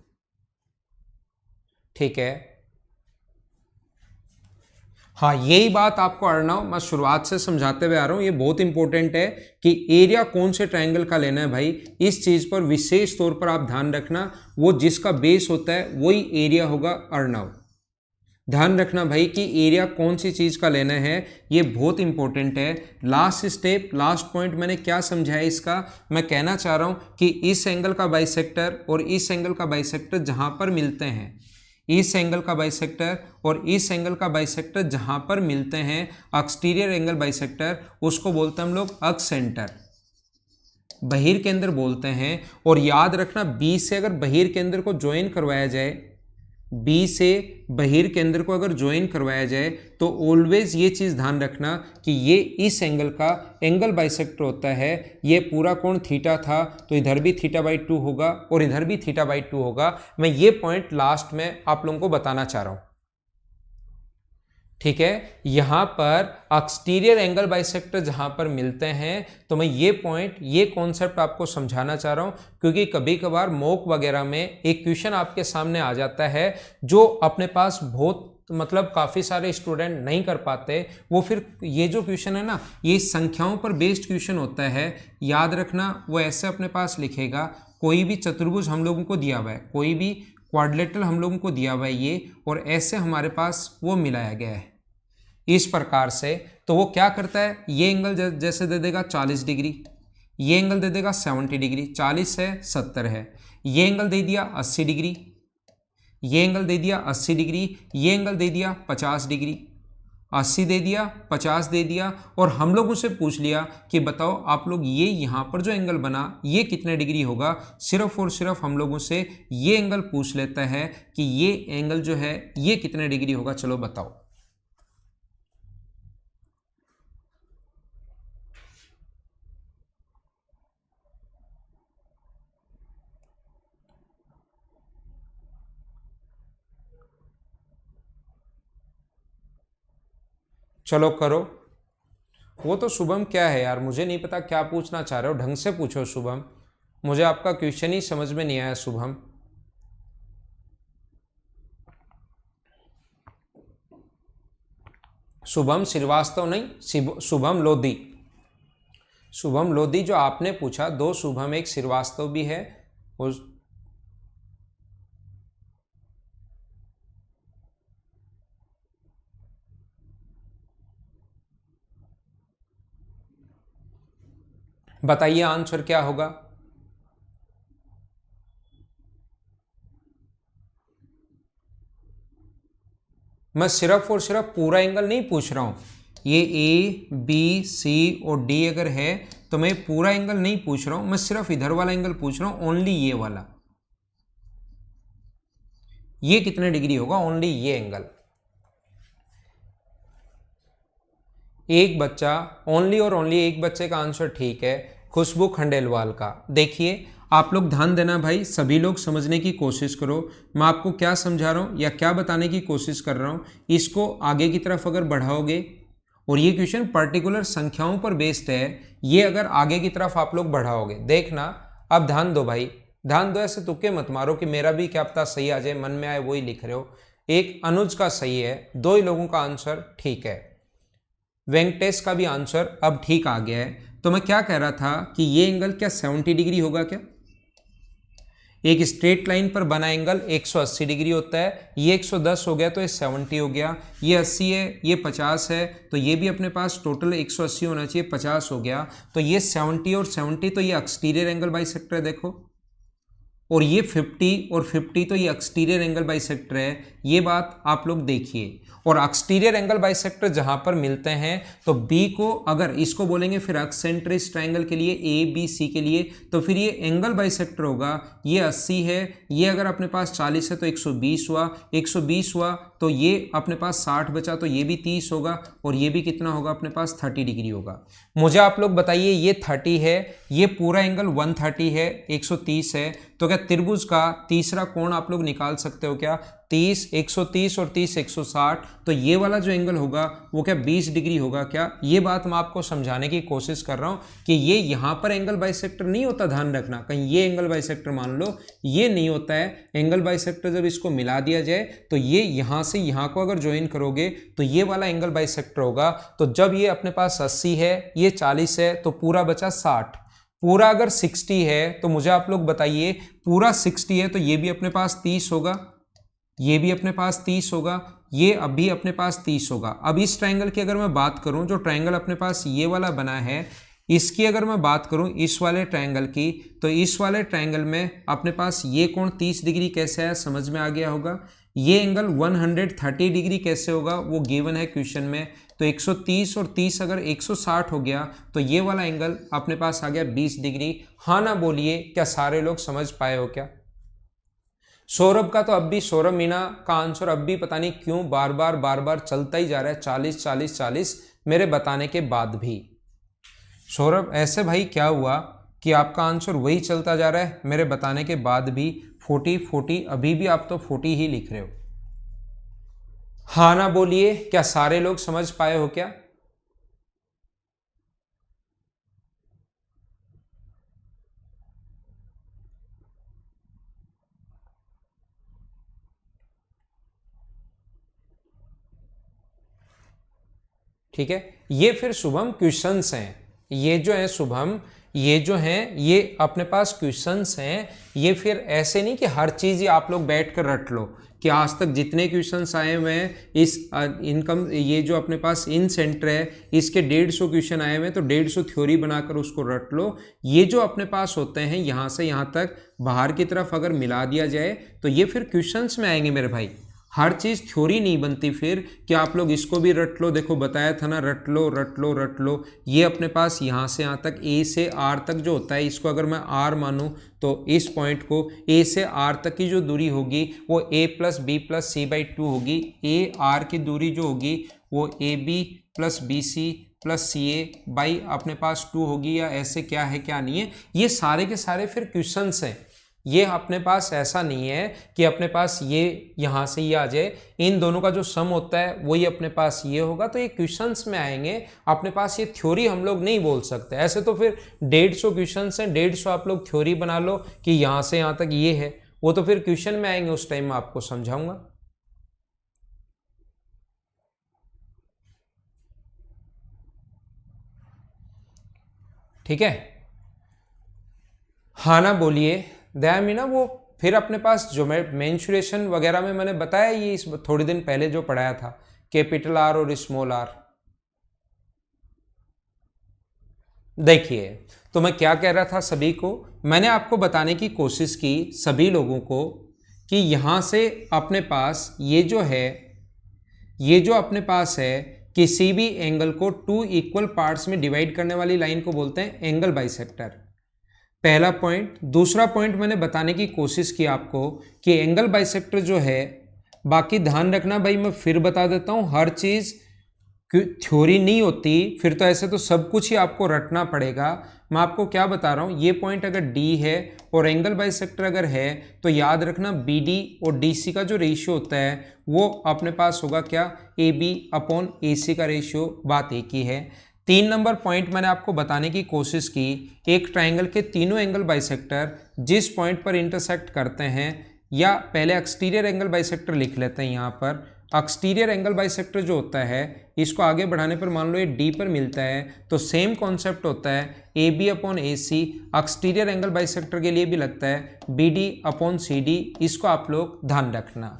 ठीक है, हाँ यही बात आपको अर्णव मैं शुरुआत से समझाते हुए आ रहा हूं, ये बहुत इंपॉर्टेंट है कि एरिया कौन से ट्रायंगल का लेना है भाई। इस चीज पर विशेष तौर पर आप ध्यान रखना, वो जिसका बेस होता है वही एरिया होगा अर्णव। ध्यान रखना भाई कि एरिया कौन सी चीज़ का लेना है, ये बहुत इंपॉर्टेंट है। लास्ट स्टेप, लास्ट पॉइंट मैंने क्या समझाया इसका, मैं कहना चाह रहा हूँ कि इस एंगल का बाइसेक्टर और इस एंगल का बाइसेक्टर जहाँ पर मिलते हैं, इस एंगल का बाइसेक्टर और इस एंगल का बाइसेक्टर जहाँ पर मिलते हैं, एक्सटीरियर एंगल बाइसेक्टर, उसको बोलते हैं हम लोग एक्सेंटर, बहिर्केंद्र बोलते हैं। और याद रखना बी से अगर बहिर्केंद्र को ज्वाइन करवाया जाए, बी से बहिर्केंद्र को अगर ज्वाइन करवाया जाए तो ऑलवेज ये चीज़ ध्यान रखना कि ये इस एंगल का एंगल बाइसेक्टर होता है। ये पूरा कोण थीटा था तो इधर भी θ/2 होगा और इधर भी θ/2 होगा। मैं ये पॉइंट लास्ट में आप लोगों को बताना चाह रहा हूँ। ठीक है, यहां पर एक्सटीरियर एंगल बाइसेक्टर जहां पर मिलते हैं, तो मैं ये पॉइंट, ये कॉन्सेप्ट आपको समझाना चाह रहा हूं, क्योंकि कभी कभार मॉक वगैरह में एक क्वेश्चन आपके सामने आ जाता है जो अपने पास बहुत मतलब काफ़ी सारे स्टूडेंट नहीं कर पाते। वो फिर ये जो क्वेश्चन है ना, ये संख्याओं पर बेस्ड क्वेश्चन होता है। याद रखना, वो ऐसे अपने पास लिखेगा, कोई भी चतुर्भुज हम लोगों को दिया हुआ है, कोई भी क्वाड्रिलेटरल हम लोगों को दिया हुआ है ये, और ऐसे हमारे पास वो मिलाया गया है इस प्रकार से। तो वो क्या करता है, ये एंगल जैसे दे देगा 40 डिग्री, ये एंगल दे देगा 70 डिग्री, 40 है 70 है, ये एंगल दे दिया 80 डिग्री, ये एंगल दे दिया 80 डिग्री, ये एंगल दे दिया 50 डिग्री, 80 दे दिया, 50 दे दिया, और हम लोगों से पूछ लिया कि बताओ आप लोग ये यहाँ पर जो एंगल बना ये कितने डिग्री होगा। सिर्फ और सिर्फ हम लोगों से ये एंगल पूछ लेता है कि ये एंगल जो है ये कितने डिग्री होगा, चलो बताओ। चलो करो। वो तो शुभम क्या है यार, मुझे नहीं पता क्या पूछना चाह रहे हो, ढंग से पूछो शुभम, मुझे आपका क्वेश्चन ही समझ में नहीं आया शुभम। शुभम श्रीवास्तव नहीं, शुभम लोधी, शुभम लोधी जो आपने पूछा, दो शुभम एक श्रीवास्तव भी है उस। बताइए आंसर क्या होगा। मैं सिर्फ और सिर्फ पूरा एंगल नहीं पूछ रहा हूं, ये ए बी सी और डी अगर है तो मैं पूरा एंगल नहीं पूछ रहा हूं, मैं सिर्फ इधर वाला एंगल पूछ रहा हूं, ओनली ये वाला, ये कितने डिग्री होगा, ओनली ये एंगल। एक बच्चा, ओनली और ओनली एक बच्चे का आंसर ठीक है, खुशबू खंडेलवाल का। देखिए आप लोग ध्यान देना भाई, सभी लोग समझने की कोशिश करो, मैं आपको क्या समझा रहा हूँ या क्या बताने की कोशिश कर रहा हूँ, इसको आगे की तरफ अगर बढ़ाओगे, और ये क्वेश्चन पर्टिकुलर संख्याओं पर बेस्ड है, ये अगर आगे की तरफ आप लोग बढ़ाओगे, देखना। अब ध्यान दो भाई, ध्यान दो, ऐसे तुक्के मत मारो कि मेरा भी क्या पता सही आ जाए, मन में आए वही लिख रहे हो। एक अनुज का सही है, दो ही लोगों का आंसर ठीक है, वेंकटेश का भी आंसर अब ठीक आ गया है। तो मैं क्या कह रहा था कि ये एंगल क्या 70 डिग्री होगा क्या, एक स्ट्रेट लाइन पर बना एंगल 180 डिग्री होता है, ये 110 हो गया तो ये 70 हो गया, ये 80 है, ये 50 है, तो ये भी अपने पास टोटल 180 होना चाहिए, 50 हो गया, तो ये 70 और 70 तो ये एक्सटीरियर एंगल बाइसेक्टर है देखो, और ये 50 और 50 तो ये एक्सटीरियर एंगल बाइसेक्टर है, ये बात आप लोग देखिए। और एक्सटीरियर एंगल बाइसेक्टर जहां पर मिलते हैं तो बी को अगर इसको बोलेंगे फिर एक्सेंट्रिक ट्रायंगल के लिए ए बी सी के लिए, तो फिर ये एंगल बाइसेक्टर होगा, ये 80 है, ये अगर अपने पास 40 है तो 120 हुआ, 120 हुआ तो ये अपने पास 60 बचा, तो ये भी 30 होगा, और ये भी कितना होगा अपने पास 30 डिग्री होगा। मुझे आप लोग बताइए, ये 30 है, ये पूरा एंगल 130 है, 130 है, तो क्या त्रिभुज का तीसरा कोण आप लोग निकाल सकते हो क्या? 30, 130 और 30 160, तो ये वाला जो एंगल होगा वो क्या 20 डिग्री होगा क्या? ये बात मैं आपको समझाने की कोशिश कर रहा हूं कि ये यहां पर एंगल बाइसेक्टर नहीं होता, ध्यान रखना, कहीं ये एंगल बाइसेक्टर मान लो, ये नहीं होता है एंगल बाइसेक्टर। जब इसको मिला दिया जाए तो ये यहां से यहां को अगर ज्वाइन करोगे तो ये वाला एंगल बाइसेक्टर होगा। तो जब ये अपने पास 80 है, ये 40 है, तो पूरा बचा 60। पूरा अगर 60 है तो मुझे आप लोग बताइए, पूरा 60 है तो ये भी अपने पास 30 होगा, ये भी अपने पास 30 होगा, ये अभी अपने पास 30 होगा। अब इस ट्रायंगल की अगर मैं बात करूं, जो ट्रायंगल अपने पास ये वाला बना है, इसकी अगर मैं बात करूं इस वाले ट्रायंगल की, तो इस वाले ट्रायंगल में अपने पास ये कोण 30 डिग्री कैसे है, समझ में आ गया होगा। ये एंगल 130 डिग्री कैसे होगा, वो गिवन है क्वेश्चन में। तो 130 और 30 अगर 160 हो गया तो ये वाला एंगल अपने पास आ गया 20 डिग्री। हाँ ना बोलिए, क्या सारे लोग समझ पाए हो क्या? सौरभ का तो अब भी, सौरभ मीना का आंसर अब भी पता नहीं क्यों बार बार चलता ही जा रहा है, 40 40 40 मेरे बताने के बाद भी। सौरभ ऐसे भाई क्या हुआ कि आपका आंसर वही चलता जा रहा है मेरे बताने के बाद भी, 40 40, अभी भी आप तो 40 ही लिख रहे हो। हाँ ना बोलिए, क्या सारे लोग समझ पाए हो क्या? ठीक है, ये फिर शुभम क्वेश्चंस हैं, ये जो है शुभम, ये जो हैं ये अपने पास क्वेश्चंस हैं। ये फिर ऐसे नहीं कि हर चीज़ ही आप लोग बैठ कर रट लो, कि आज तक जितने क्वेश्चंस आए हुए हैं इस इनकम, ये जो अपने पास इन सेंटर है, इसके 150 क्वेश्चन आए हुए हैं, तो 150 थ्योरी बनाकर उसको रट लो। ये जो अपने पास होते हैं यहाँ से यहाँ तक बाहर की तरफ अगर मिला दिया जाए तो ये फिर क्वेश्चंस में आएंगे मेरे भाई। हर चीज़ थ्योरी नहीं बनती फिर कि आप लोग इसको भी रट लो, देखो बताया था ना, रट लो रट लो रट लो। ये अपने पास यहाँ से यहाँ तक ए से आर तक जो होता है, इसको अगर मैं आर मानूँ तो इस पॉइंट को ए से आर तक की जो दूरी होगी वो A plus B plus C by 2 होगी। ए आर की दूरी जो होगी वो A B plus B C plus C A by अपने पास 2 होगी, या ऐसे क्या है क्या नहीं है, ये सारे के सारे फिर क्वेश्चंस हैं। ये अपने पास ऐसा नहीं है कि अपने पास ये यहाँ से ये आ जाए, इन दोनों का जो सम होता है वही अपने पास ये होगा, तो ये क्वेश्चंस में आएंगे अपने पास। ये थ्योरी हम लोग नहीं बोल सकते, ऐसे तो फिर 150 क्वेश्चंस हैं, 150 आप लोग थ्योरी बना लो कि यहाँ से यहाँ तक ये है, वो तो फिर क्वेश्चन में आएंगे, उस टाइम में आपको समझाऊंगा। ठीक है, हाँ ना बोलिए। दया मीना, वो फिर अपने पास जो मेंसुरेशन वगैरह में मैंने बताया, ये इस थोड़ी दिन पहले जो पढ़ाया था, कैपिटल आर और स्मॉल आर। देखिए, तो मैं क्या कह रहा था सभी को, मैंने आपको बताने की कोशिश की सभी लोगों को कि यहाँ से अपने पास ये जो है, ये जो अपने पास है, किसी भी एंगल को 2 इक्वल पार्ट्स में डिवाइड करने वाली लाइन को बोलते हैं एंगल बाइसेक्टर। पहला पॉइंट। दूसरा पॉइंट मैंने बताने की कोशिश की आपको कि एंगल बाइसेक्टर जो है, बाकी ध्यान रखना भाई, मैं फिर बता देता हूँ, हर चीज़ थ्योरी नहीं होती, फिर तो ऐसे तो सब कुछ ही आपको रटना पड़ेगा। मैं आपको क्या बता रहा हूँ, ये पॉइंट अगर डी है और एंगल बाइसेक्टर अगर है तो याद रखना बी डी और डी सी का जो रेशियो होता है वो अपने पास होगा क्या, ए बी अपॉन ए सी का रेशियो, बात एक ही है। 3 नंबर पॉइंट मैंने आपको बताने की कोशिश की, एक ट्राइंगल के तीनों एंगल बाइसेक्टर जिस पॉइंट पर इंटरसेक्ट करते हैं, या पहले एक्सटीरियर एंगल बाइसेक्टर लिख लेते हैं यहाँ पर, एक्सटीरियर एंगल बाइसेक्टर जो होता है इसको आगे बढ़ाने पर मान लो ये डी पर मिलता है तो सेम कॉन्सेप्ट होता है A B upon A C, exterior angle bisector के लिए भी लगता है B D upon C D, इसको आप लोग ध्यान रखना।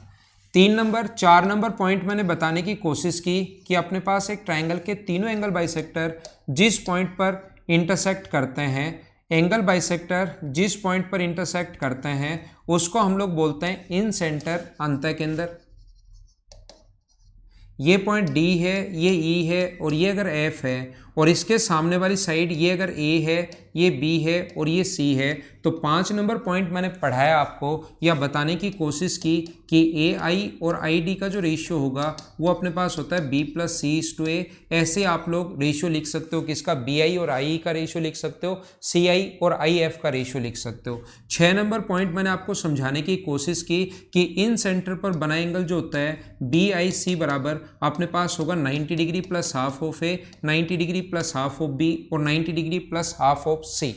4 नंबर पॉइंट मैंने बताने की कोशिश की कि अपने पास एक ट्रायंगल के तीनों एंगल बाइसेक्टर जिस पॉइंट पर इंटरसेक्ट करते हैं, एंगल बाइसेक्टर जिस पॉइंट पर इंटरसेक्ट करते हैं उसको हम लोग बोलते हैं इन सेंटर अंतःकेंद्र। ये पॉइंट डी है, ये ई है और ये अगर एफ है और इसके सामने वाली साइड ये अगर ए है, ये बी है और ये सी है, तो 5 नंबर पॉइंट मैंने पढ़ाया आपको या बताने की कोशिश की कि ए आई और आई डी का जो रेशियो होगा वो अपने पास होता है B plus C is to A. ऐसे आप लोग रेशियो लिख सकते हो, किसका, बी आई और आई का रेशियो लिख सकते हो, सी आई और आई एफ का रेशियो लिख सकते हो। 6 नंबर पॉइंट मैंने आपको समझाने की कोशिश की कि इन सेंटर पर बना एंगल जो होता है बी आई सी बराबर अपने पास होगा 90 degree plus half of A, 90 degree plus half of B और 90 degree plus half of C.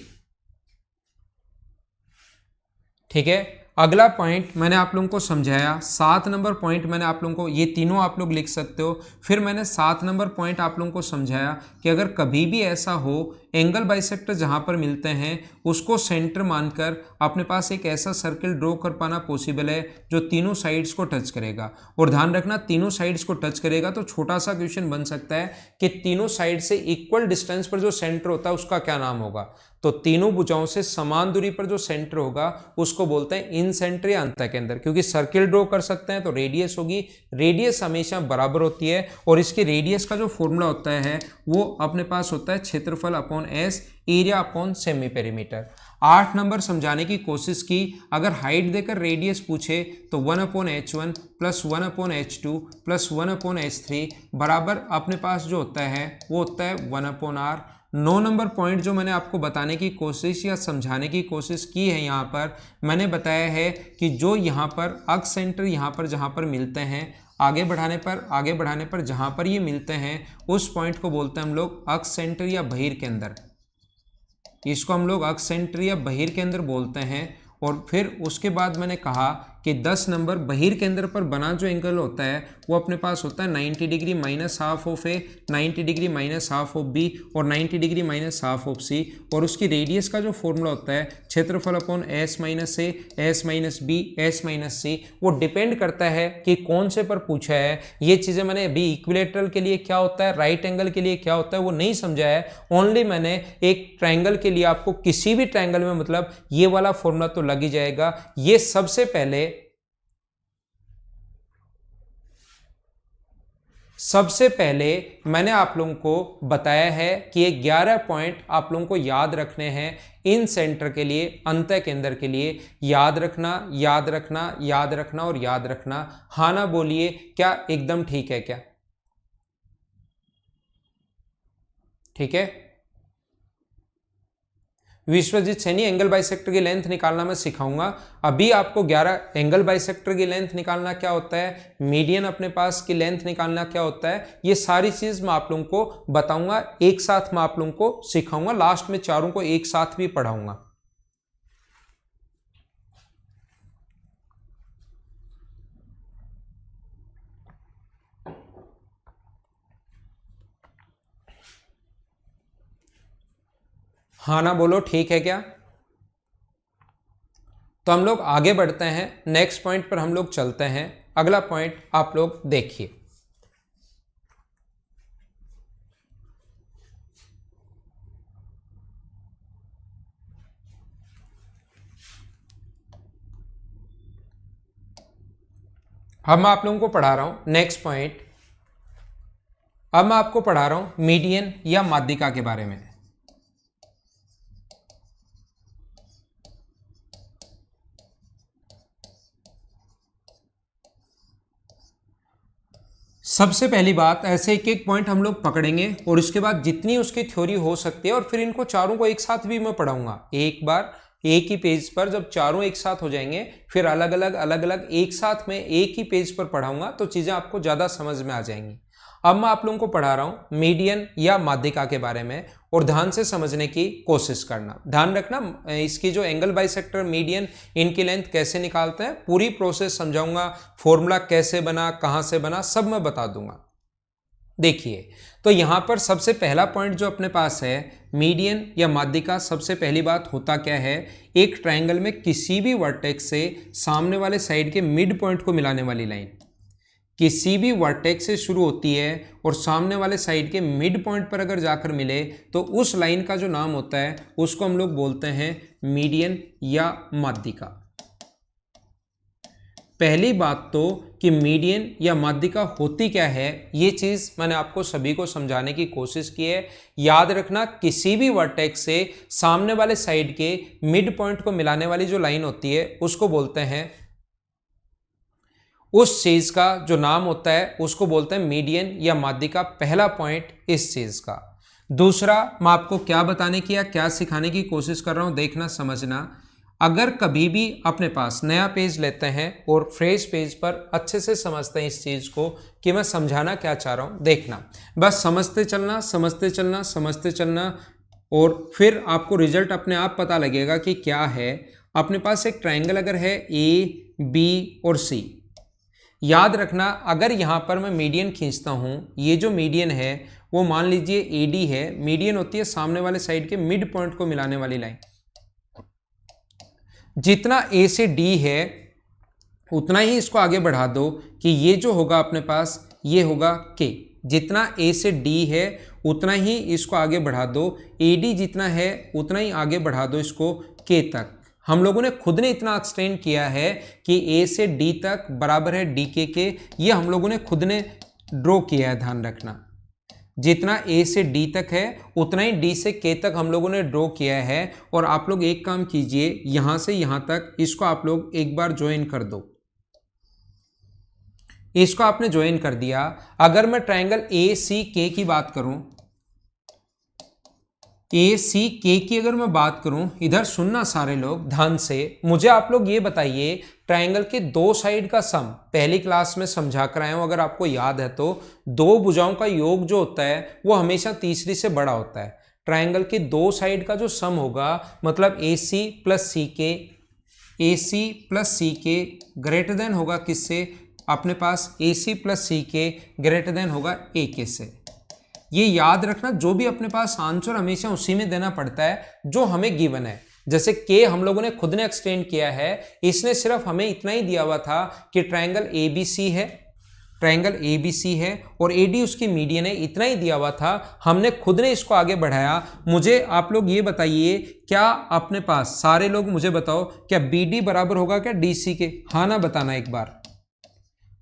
ठीक है, अगला पॉइंट मैंने आप लोगों को समझाया। 7 नंबर पॉइंट मैंने आप लोगों को, ये तीनों आप लोग लिख सकते हो। फिर मैंने 7 नंबर पॉइंट आप लोगों को समझाया कि अगर कभी भी ऐसा हो एंगल बाइसेक्टर जहां पर मिलते हैं उसको सेंटर मानकर अपने पास एक ऐसा सर्किल ड्रॉ कर पाना पॉसिबल है जो तीनों साइड्स को टच करेगा। और ध्यान रखना, तीनों साइड्स को टच करेगा तो छोटा सा क्वेश्चन बन सकता है कि तीनों साइड से इक्वल डिस्टेंस पर जो सेंटर होता है उसका क्या नाम होगा। तो तीनों भुजाओं से समान दूरी पर जो सेंटर होगा उसको बोलते हैं इन सेंटर या अंतःकेंद्र। क्योंकि सर्किल ड्रॉ कर सकते हैं तो रेडियस होगी, रेडियस हमेशा बराबर होती है और इसके रेडियस का जो फॉर्मूला होता है वो अपने पास होता है क्षेत्रफल upon S, area upon semi perimeter. 8 number समझाने की कोशिश की, अगर हाइट देकर रेडियस पूछे तो 1/h1 plus 1/h2 plus 1/h3 बराबर अपने पास जो होता है वो होता है 1/r। 9 नंबर पॉइंट जो मैंने आपको बताने की कोशिश या समझाने की कोशिश की है, यहाँ पर मैंने बताया है कि जो यहाँ पर अक्ष सेंटर यहाँ पर जहाँ पर मिलते हैं आगे बढ़ाने पर जहाँ पर ये मिलते हैं उस पॉइंट को बोलते हैं हम लोग अक्ष सेंटर या बहिर्केंद्र। इसको हम लोग अक्ष सेंटर या बहिर्केंद्र बोलते हैं। और फिर उसके बाद मैंने कहा कि 10 नंबर बहिर्केंद्र पर बना जो एंगल होता है वो अपने पास होता है 90 degree minus half of A, 90 degree minus half of B और 90 degree minus half of C. और उसकी रेडियस का जो फॉर्मूला होता है क्षेत्रफल upon S minus A, S minus B, S minus C. वो डिपेंड करता है कि कौन से पर पूछा है। ये चीज़ें मैंने अभी इक्विलेटरल के लिए क्या होता है, राइट एंगल के लिए क्या होता है वो नहीं समझा है। ओनली मैंने एक ट्रायंगल के लिए आपको किसी भी ट्रायंगल में मतलब ये वाला फॉर्मूला तो लग ही जाएगा। ये सबसे पहले मैंने आप लोगों को बताया है कि ये 11 पॉइंट आप लोगों को याद रखने हैं इन सेंटर के लिए, अंतःकेंद्र के लिए। याद रखना, याद रखना, याद रखना और याद रखना। हाँ ना बोलिए, क्या एकदम ठीक है क्या? ठीक है। विश्वजीत सैनी, एंगल बाइसेक्टर की लेंथ निकालना मैं सिखाऊंगा। अभी आपको 11 एंगल बाइसेक्टर की लेंथ निकालना क्या होता है, मीडियन अपने पास की लेंथ निकालना क्या होता है, ये सारी चीज मैं आप लोगों को बताऊंगा, एक साथ मैं आप लोगों को सिखाऊंगा। लास्ट में चारों को एक साथ भी पढ़ाऊंगा। हाँ ना बोलो, ठीक है क्या? तो हम लोग आगे बढ़ते हैं, नेक्स्ट पॉइंट पर हम लोग चलते हैं। अगला पॉइंट आप लोग देखिए। अब मैं आप लोगों को पढ़ा रहा हूं नेक्स्ट पॉइंट। अब मैं आपको पढ़ा रहा हूं मीडियन या माध्यिका के बारे में। सबसे पहली बात, ऐसे एक एक पॉइंट हम लोग पकड़ेंगे और उसके बाद जितनी उसकी थ्योरी हो सकती है, और फिर इनको चारों को एक साथ भी मैं पढ़ाऊंगा। एक बार एक ही पेज पर जब चारों एक साथ हो जाएंगे फिर अलग अलग एक साथ में एक ही पेज पर पढ़ाऊंगा तो चीजें आपको ज्यादा समझ में आ जाएंगी। अब मैं आप लोगों को पढ़ा रहा हूं मीडियन या माध्यिका के बारे में, और ध्यान से समझने की कोशिश करना। ध्यान रखना इसकी जो एंगल बाइसेक्टर मीडियन इनकी लेंथ कैसे निकालते हैं, पूरी प्रोसेस समझाऊंगा, फॉर्मूला कैसे बना, कहां से बना, सब मैं बता दूंगा। देखिए, तो यहां पर सबसे पहला पॉइंट जो अपने पास है मीडियन या माध्यिका, सबसे पहली बात होता क्या है, एक ट्रायंगल में किसी भी वर्टेक्स से सामने वाले साइड के मिड पॉइंट को मिलाने वाली लाइन किसी भी वर्टेक्स से शुरू होती है और सामने वाले साइड के मिड पॉइंट पर अगर जाकर मिले तो उस लाइन का जो नाम होता है उसको हम लोग बोलते हैं मीडियन या माध्यिका। पहली बात तो कि मीडियन या माध्यिका होती क्या है, ये चीज मैंने आपको सभी को समझाने की कोशिश की है। याद रखना, किसी भी वर्टेक्स से सामने वाले साइड के मिड पॉइंट को मिलाने वाली जो लाइन होती है उसको बोलते हैं, उस चीज का जो नाम होता है उसको बोलते हैं मीडियन या माध्यिका। पहला पॉइंट इस चीज का। दूसरा, मैं आपको क्या बताने की या क्या सिखाने की कोशिश कर रहा हूं, देखना समझना। अगर कभी भी अपने पास नया पेज लेते हैं और फ्रेश पेज पर अच्छे से समझते हैं इस चीज को कि मैं समझाना क्या चाह रहा हूं, देखना बस समझते चलना समझते चलना समझते चलना, और फिर आपको रिजल्ट अपने आप पता लगेगा कि क्या है। अपने पास एक ट्रायंगल अगर है ए, बी और सी, याद रखना अगर यहां पर मैं मीडियन खींचता हूं, ये जो मीडियन है वो मान लीजिए एडी है, मीडियन होती है सामने वाले साइड के मिड पॉइंट को मिलाने वाली लाइन। जितना ए से डी है उतना ही इसको आगे बढ़ा दो कि ये जो होगा अपने पास ये होगा के। जितना ए से डी है उतना ही इसको आगे बढ़ा दो, एडी जितना है उतना ही आगे बढ़ा दो इसको के तक। हम लोगों ने खुद ने इतना एक्सटेंड किया है कि ए से डी तक बराबर है डी के, ये हम लोगों ने खुद ने ड्रॉ किया है। ध्यान रखना, जितना ए से डी तक है उतना ही डी से के तक हम लोगों ने ड्रॉ किया है। और आप लोग एक काम कीजिए, यहां से यहां तक इसको आप लोग एक बार ज्वाइन कर दो। इसको आपने ज्वाइन कर दिया। अगर मैं ट्रायंगल ए सी के की बात करूं, ए सी के की अगर मैं बात करूं, इधर सुनना सारे लोग ध्यान से, मुझे आप लोग ये बताइए ट्रायंगल के दो साइड का सम पहली क्लास में समझा कर आया हूं, अगर आपको याद है तो दो भुजाओं का योग जो होता है वो हमेशा तीसरी से बड़ा होता है। ट्रायंगल के दो साइड का जो सम होगा, मतलब ए सी प्लस सी के, ए सी प्लस सी के ग्रेटर देन होगा किससे, अपने पास ए सी प्लस सी के ग्रेटर देन होगा ए के से। ये याद रखना, जो भी अपने पास आंसर हमेशा उसी में देना पड़ता है जो हमें गिवन है। जैसे के हम लोगों ने खुद ने एक्सटेंड किया है, इसने सिर्फ हमें इतना ही दिया हुआ था कि ट्रायंगल एबीसी है, ट्रायंगल एबीसी है और एडी उसकी मीडियन है, इतना ही दिया हुआ था। हमने खुद ने इसको आगे बढ़ाया। मुझे आप लोग ये बताइए, क्या अपने पास सारे लोग मुझे बताओ, क्या बीडी बराबर होगा क्या डीसी के? हाँ ना बताना एक बार।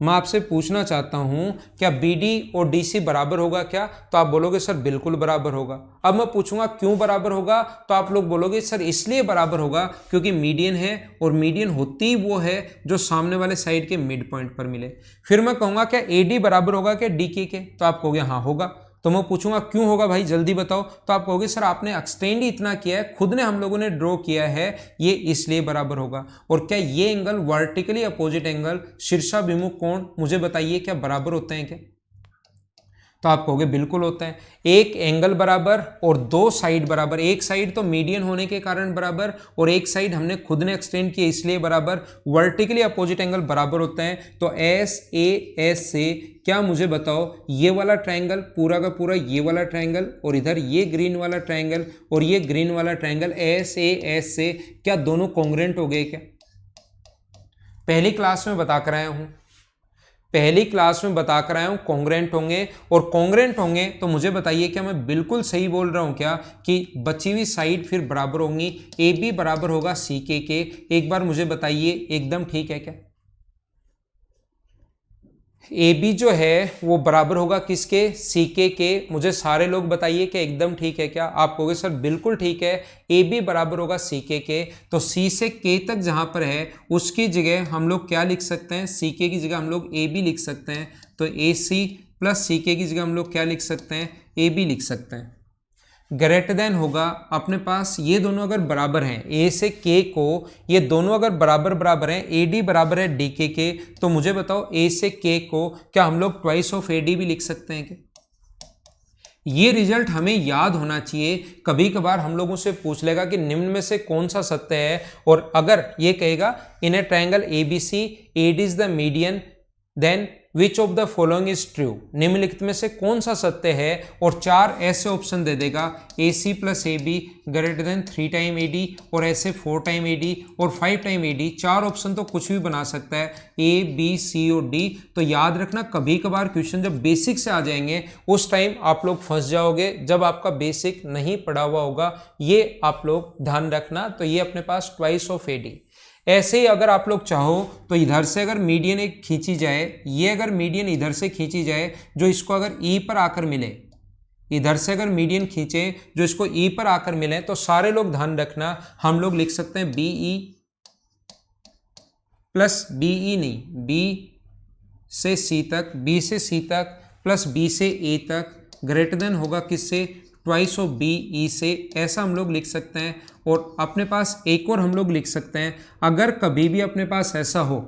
मैं आपसे पूछना चाहता हूं, क्या बीडी और डीसी बराबर होगा क्या? तो आप बोलोगे सर बिल्कुल बराबर होगा। अब मैं पूछूंगा क्यों बराबर होगा, तो आप लोग बोलोगे सर इसलिए बराबर होगा क्योंकि मीडियन है, और मीडियन होती वो है जो सामने वाले साइड के मिड पॉइंट पर मिले। फिर मैं कहूंगा क्या एडी बराबर होगा क्या डीके के? तो आप कहोगे हाँ होगा। तो मैं पूछूंगा क्यों होगा भाई जल्दी बताओ, तो आप कहोगे सर आपने एक्सटेंड ही इतना किया है, खुद ने हम लोगों ने ड्रॉ किया है, ये इसलिए बराबर होगा। और क्या ये एंगल वर्टिकली अपोजिट एंगल शीर्षाभिमुख कोण, मुझे बताइए क्या बराबर होते हैं क्या? तो आप कहोगे बिल्कुल होता है। एक एंगल बराबर और दो साइड बराबर, एक साइड तो मीडियन होने के कारण बराबर और एक साइड हमने खुद ने एक्सटेंड किया इसलिए बराबर, वर्टिकली अपोजिट एंगल बराबर होते हैं। तो एस ए एस से क्या मुझे बताओ, ये वाला ट्रायंगल पूरा का पूरा, ये वाला ट्रायंगल और इधर ये ग्रीन वाला ट्रायंगल और ये ग्रीन वाला ट्रायंगल, एस ए एस से क्या दोनों कॉन्ग्रुएंट हो गए क्या? पहली क्लास में बता कर आया हूं, पहली क्लास में बताकर आया हूं कॉन्ग्रुएंट होंगे। और कॉन्ग्रुएंट होंगे तो मुझे बताइए क्या मैं बिल्कुल सही बोल रहा हूं क्या कि बची हुई साइड फिर बराबर होंगी, ए बी बराबर होगा सी के? एक बार मुझे बताइए एकदम ठीक है क्या? ए बी जो है वो बराबर होगा किसके? सी के। मुझे सारे लोग बताइए कि एकदम ठीक है क्या? आप कहोगे सर बिल्कुल ठीक है, ए बी बराबर होगा सी के। तो सी से के तक जहां पर है उसकी जगह हम लोग क्या लिख सकते हैं? सी के की जगह हम लोग ए बी लिख सकते हैं। तो ए सी प्लस सी के की जगह हम लोग क्या लिख सकते हैं? ए बी लिख सकते हैं। ग्रेटर देन होगा अपने पास, ये दोनों अगर बराबर हैं, ए से के को, ये दोनों अगर बराबर बराबर हैं, ए डी बराबर है डी के, तो मुझे बताओ ए से के को क्या हम लोग ट्वाइस ऑफ ए डी भी लिख सकते हैं क्या? ये रिजल्ट हमें याद होना चाहिए। कभी कभार हम लोगों से पूछ लेगा कि निम्न में से कौन सा सत्य है, और अगर ये कहेगा in a triangle ABC AD is the median then which of the following is true, निम्नलिखित में से कौन सा सत्य है, और 4 ऐसे ऑप्शन दे देगा, A C plus A B greater than 3 time A D, और ऐसे 4 टाइम ए डी और 5 टाइम ए डी। 4 ऑप्शन तो कुछ भी बना सकता है, ए बी सी और डी। तो याद रखना कभी कभार क्वेश्चन जब बेसिक से आ जाएंगे उस टाइम आप लोग फंस जाओगे, जब आपका बेसिक नहीं पढ़ा हुआ होगा, ये आप लोग ध्यान रखना। तो ये अपने पास ट्वाइस ऑफ ए डी। ऐसे ही अगर आप लोग चाहो तो इधर से अगर मीडियन एक खींची जाए, ये अगर मीडियन इधर से खींची जाए जो इसको अगर ई पर आकर मिले, इधर से अगर मीडियन खींचे जो इसको ई पर आकर मिले, तो सारे लोग ध्यान रखना हम लोग लिख सकते हैं B E plus B E नहीं, बी से सी तक, बी से सी तक प्लस बी से ए तक ग्रेटर देन होगा किससे, ट्वाइस ऑफ बी ई से, ऐसा हम लोग लिख सकते हैं। और अपने पास एक और हम लोग लिख सकते हैं, अगर कभी भी अपने पास ऐसा हो,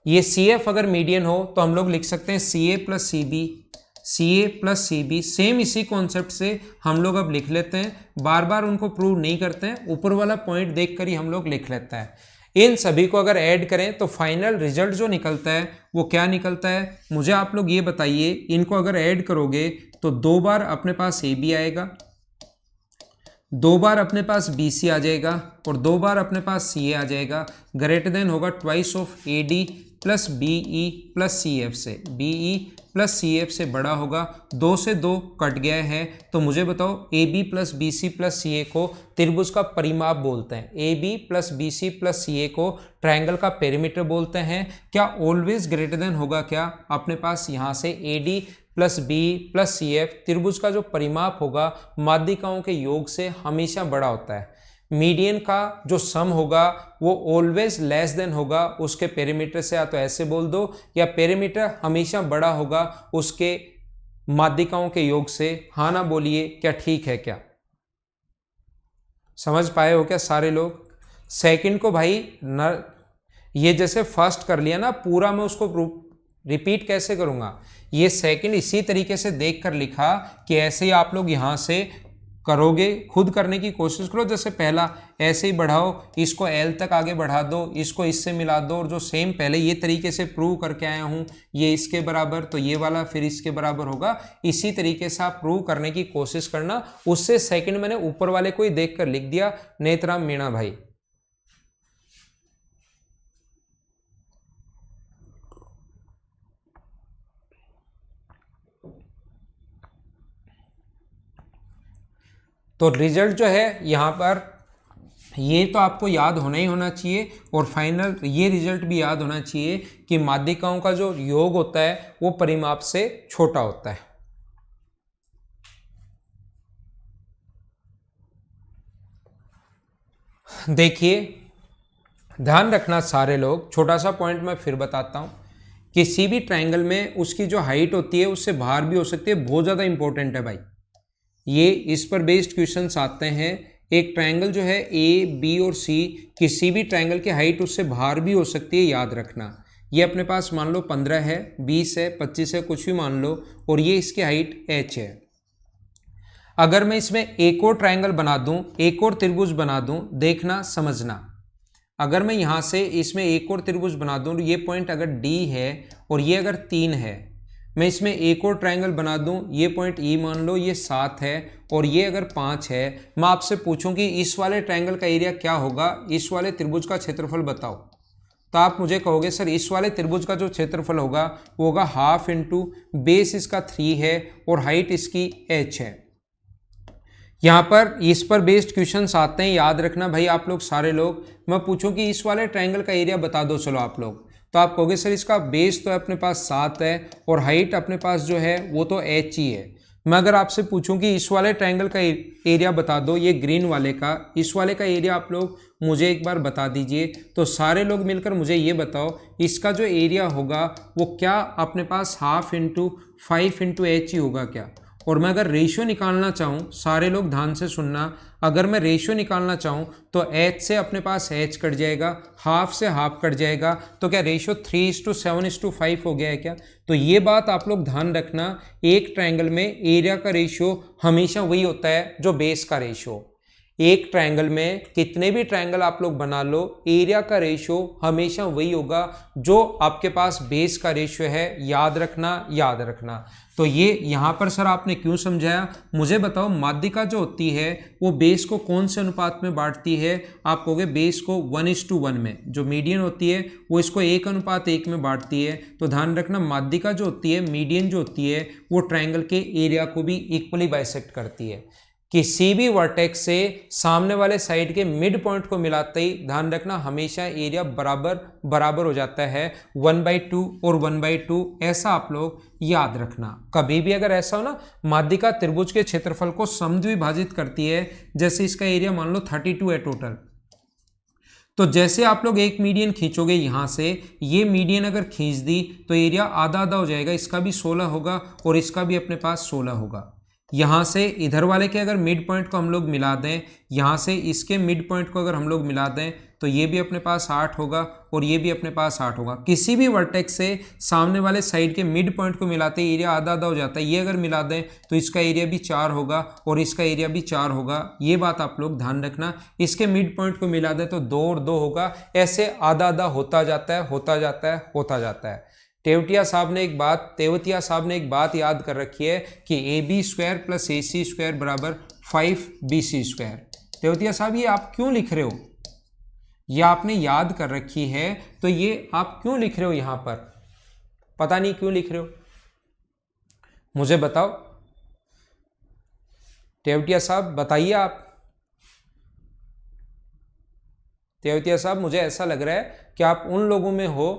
ये सी एफ अगर मीडियन हो तो हम लोग लिख सकते हैं सी ए प्लस सी बी, सी ए प्लस सी बी। सेम इसी कॉन्सेप्ट से हम लोग अब लिख लेते हैं, बार बार उनको प्रूव नहीं करते हैं, ऊपर वाला पॉइंट देख कर ही हम लोग लिख लेते हैं। इन सभी को अगर ऐड करें तो फाइनल रिजल्ट जो निकलता है वो क्या निकलता है, मुझे आप लोग ये बताइए। इनको अगर ऐड करोगे तो 2 बार अपने पास ए बी आएगा, 2 बार अपने पास बी सी आ जाएगा, और 2 बार अपने पास सी ए आ जाएगा। ग्रेटर देन होगा twice of A D plus B E plus C F से, B E plus C F से बड़ा होगा। 2 से 2 कट गया है, तो मुझे बताओ A B plus B C plus C A को त्रिभुज का परिमाप बोलते हैं, A B plus B C plus C A को ट्रायंगल का पेरीमीटर बोलते हैं। क्या ऑलवेज ग्रेटर देन होगा क्या अपने पास यहाँ से A D plus B plus C F, त्रिभुज का जो परिमाप होगा माध्यिकाओं के योग से हमेशा बड़ा होता है। मीडियन का जो सम होगा वो ऑलवेज लेस देन होगा उसके पेरीमीटर से, या तो ऐसे बोल दो, या पेरीमीटर हमेशा बड़ा होगा उसके माध्यिकाओं के योग से। हाँ ना बोलिए, क्या ठीक है? क्या समझ पाए हो क्या सारे लोग? सेकंड को भाई न, ये जैसे फर्स्ट कर लिया ना पूरा, मैं उसको रिपीट कैसे करूंगा? ये सेकंड इसी तरीके से देख कर लिखा कि ऐसे ही आप लोग यहां से करोगे, खुद करने की कोशिश करो। जैसे पहला ऐसे ही बढ़ाओ, इसको एल तक आगे बढ़ा दो, इसको इससे मिला दो, और जो सेम पहले ये तरीके से प्रूव करके आया हूं, ये इसके बराबर तो ये वाला फिर इसके बराबर होगा। इसी तरीके से आप प्रूव करने की कोशिश करना। उससे सेकंड मैंने ऊपर वाले को ही देख कर लिख दिया, नेतराम मीणा भाई। तो रिजल्ट जो है यहाँ पर ये तो आपको याद होना ही होना चाहिए, और फाइनल ये रिजल्ट भी याद होना चाहिए कि माध्यिकाओं का जो योग होता है वो परिमाप से छोटा होता है। देखिए ध्यान रखना सारे लोग, छोटा सा पॉइंट मैं फिर बताता हूँ। किसी भी ट्रायंगल में उसकी जो हाइट होती है उससे बाहर भी हो सकती है, बहुत ज़्यादा इंपॉर्टेंट है भाई। ये इस पर बेस्ड क्वेश्चंस आते हैं। एक ट्रायंगल जो है ए बी और सी, किसी भी ट्रायंगल की हाइट उससे बाहर भी हो सकती है, याद रखना। ये अपने पास मान लो 15 है, 20 है, 25 है, कुछ भी मान लो, और ये इसकी हाइट h है। अगर मैं इसमें एक और ट्रायंगल बना दूं, एक और त्रिभुज बना दूं, देखना समझना। अगर मैं यहाँ से इसमें एक और त्रिभुज बना दूं, ये पॉइंट अगर D है और ये अगर 3 है, मैं इसमें एक और ट्रायंगल बना दूं, ये पॉइंट E मान लो ये 7 है और ये अगर 5 है, मैं आपसे पूछूं कि इस वाले ट्रायंगल का एरिया क्या होगा, इस वाले त्रिभुज का क्षेत्रफल बताओ, तो आप मुझे कहोगे सर इस वाले त्रिभुज का जो क्षेत्रफल होगा वो होगा हाफ इंटू बेस इसका 3 है और हाइट इसकी h है। यहाँ पर इस पर बेस्ड क्वेश्चंस आते हैं, याद रखना भाई आप लोग सारे लोग। मैं पूछूं कि इस वाले ट्रायंगल का एरिया बता दो, चलो आप लोग, तो आप कहोगे सर इसका बेस तो अपने पास 7 है और हाइट अपने पास जो है वो तो h ही है। मैं अगर आपसे पूछूं कि इस वाले ट्रायंगल का एरिया बता दो, ये ग्रीन वाले का, इस वाले का एरिया आप लोग मुझे एक बार बता दीजिए, तो सारे लोग मिलकर मुझे ये बताओ इसका जो एरिया होगा वो क्या अपने पास हाफ इंटू 5 इंटू h ही होगा क्या? और मैं अगर रेशियो निकालना चाहूँ, सारे लोग ध्यान से सुनना, अगर मैं रेशियो निकालना चाहूँ तो h से अपने पास h कट जाएगा, हाफ से हाफ कट जाएगा, तो क्या रेशियो 3:7:5 हो गया है क्या? तो ये बात आप लोग ध्यान रखना, एक ट्रायंगल में एरिया का रेशियो हमेशा वही होता है जो बेस का रेशियो। एक ट्रायंगल में कितने भी ट्रायंगल आप लोग बना लो, एरिया का रेशियो हमेशा वही होगा जो आपके पास बेस का रेशियो है। याद रखना, याद रखना। तो ये यहाँ पर सर आपने क्यों समझाया, मुझे बताओ। माध्यिका जो होती है वो बेस को कौन से अनुपात में बांटती है? आप कहोगे बेस को 1:1 में, जो मीडियन होती है वो इसको 1:1 में बांटती है। तो ध्यान रखना, माध्यिका जो होती है, मीडियन जो होती है, वो ट्रायंगल के एरिया को भी इक्वली बाइसेक्ट करती है। किसी भी वर्टेक्स से सामने वाले साइड के मिड पॉइंट को मिलाते ही ध्यान रखना हमेशा एरिया बराबर बराबर हो जाता है, 1/2 और 1/2, ऐसा आप लोग याद रखना। कभी भी अगर ऐसा हो ना, माध्यिका त्रिभुज के क्षेत्रफल को समद्विभाजित करती है, जैसे इसका एरिया मान लो 32 है टोटल, तो जैसे आप लोग एक मीडियन खींचोगे यहां से, ये मीडियन अगर खींच दी तो एरिया आधा आधा हो जाएगा, इसका भी 16 होगा और इसका भी अपने पास 16 होगा। यहाँ से इधर वाले के अगर मिड पॉइंट को हम लोग मिला दें, यहाँ से इसके मिड पॉइंट को अगर हम लोग मिला दें, तो ये भी अपने पास 8 होगा और ये भी अपने पास 8 होगा। किसी भी वर्टेक्स से सामने वाले साइड के मिड पॉइंट को मिलाते एरिया आधा आधा हो जाता है। ये अगर मिला दें तो इसका एरिया भी 4 होगा और इसका एरिया भी 4 होगा। ये बात आप लोग ध्यान रखना। इसके मिड पॉइंट को मिला दें तो 2 और 2 होगा, ऐसे आधा आधा होता जाता है, होता जाता है, होता जाता है। तेवतिया साहब ने एक बात याद कर रखी है कि AB² + AC² बराबर 5BC²। तेवतिया साहब ये आप क्यों लिख रहे हो? ये आपने याद कर रखी है, तो ये आप क्यों लिख रहे हो यहां पर? पता नहीं क्यों लिख रहे हो, मुझे बताओ। तेवतिया साहब बताइए आप। तेवतिया साहब मुझे ऐसा लग रहा है कि आप उन लोगों में हो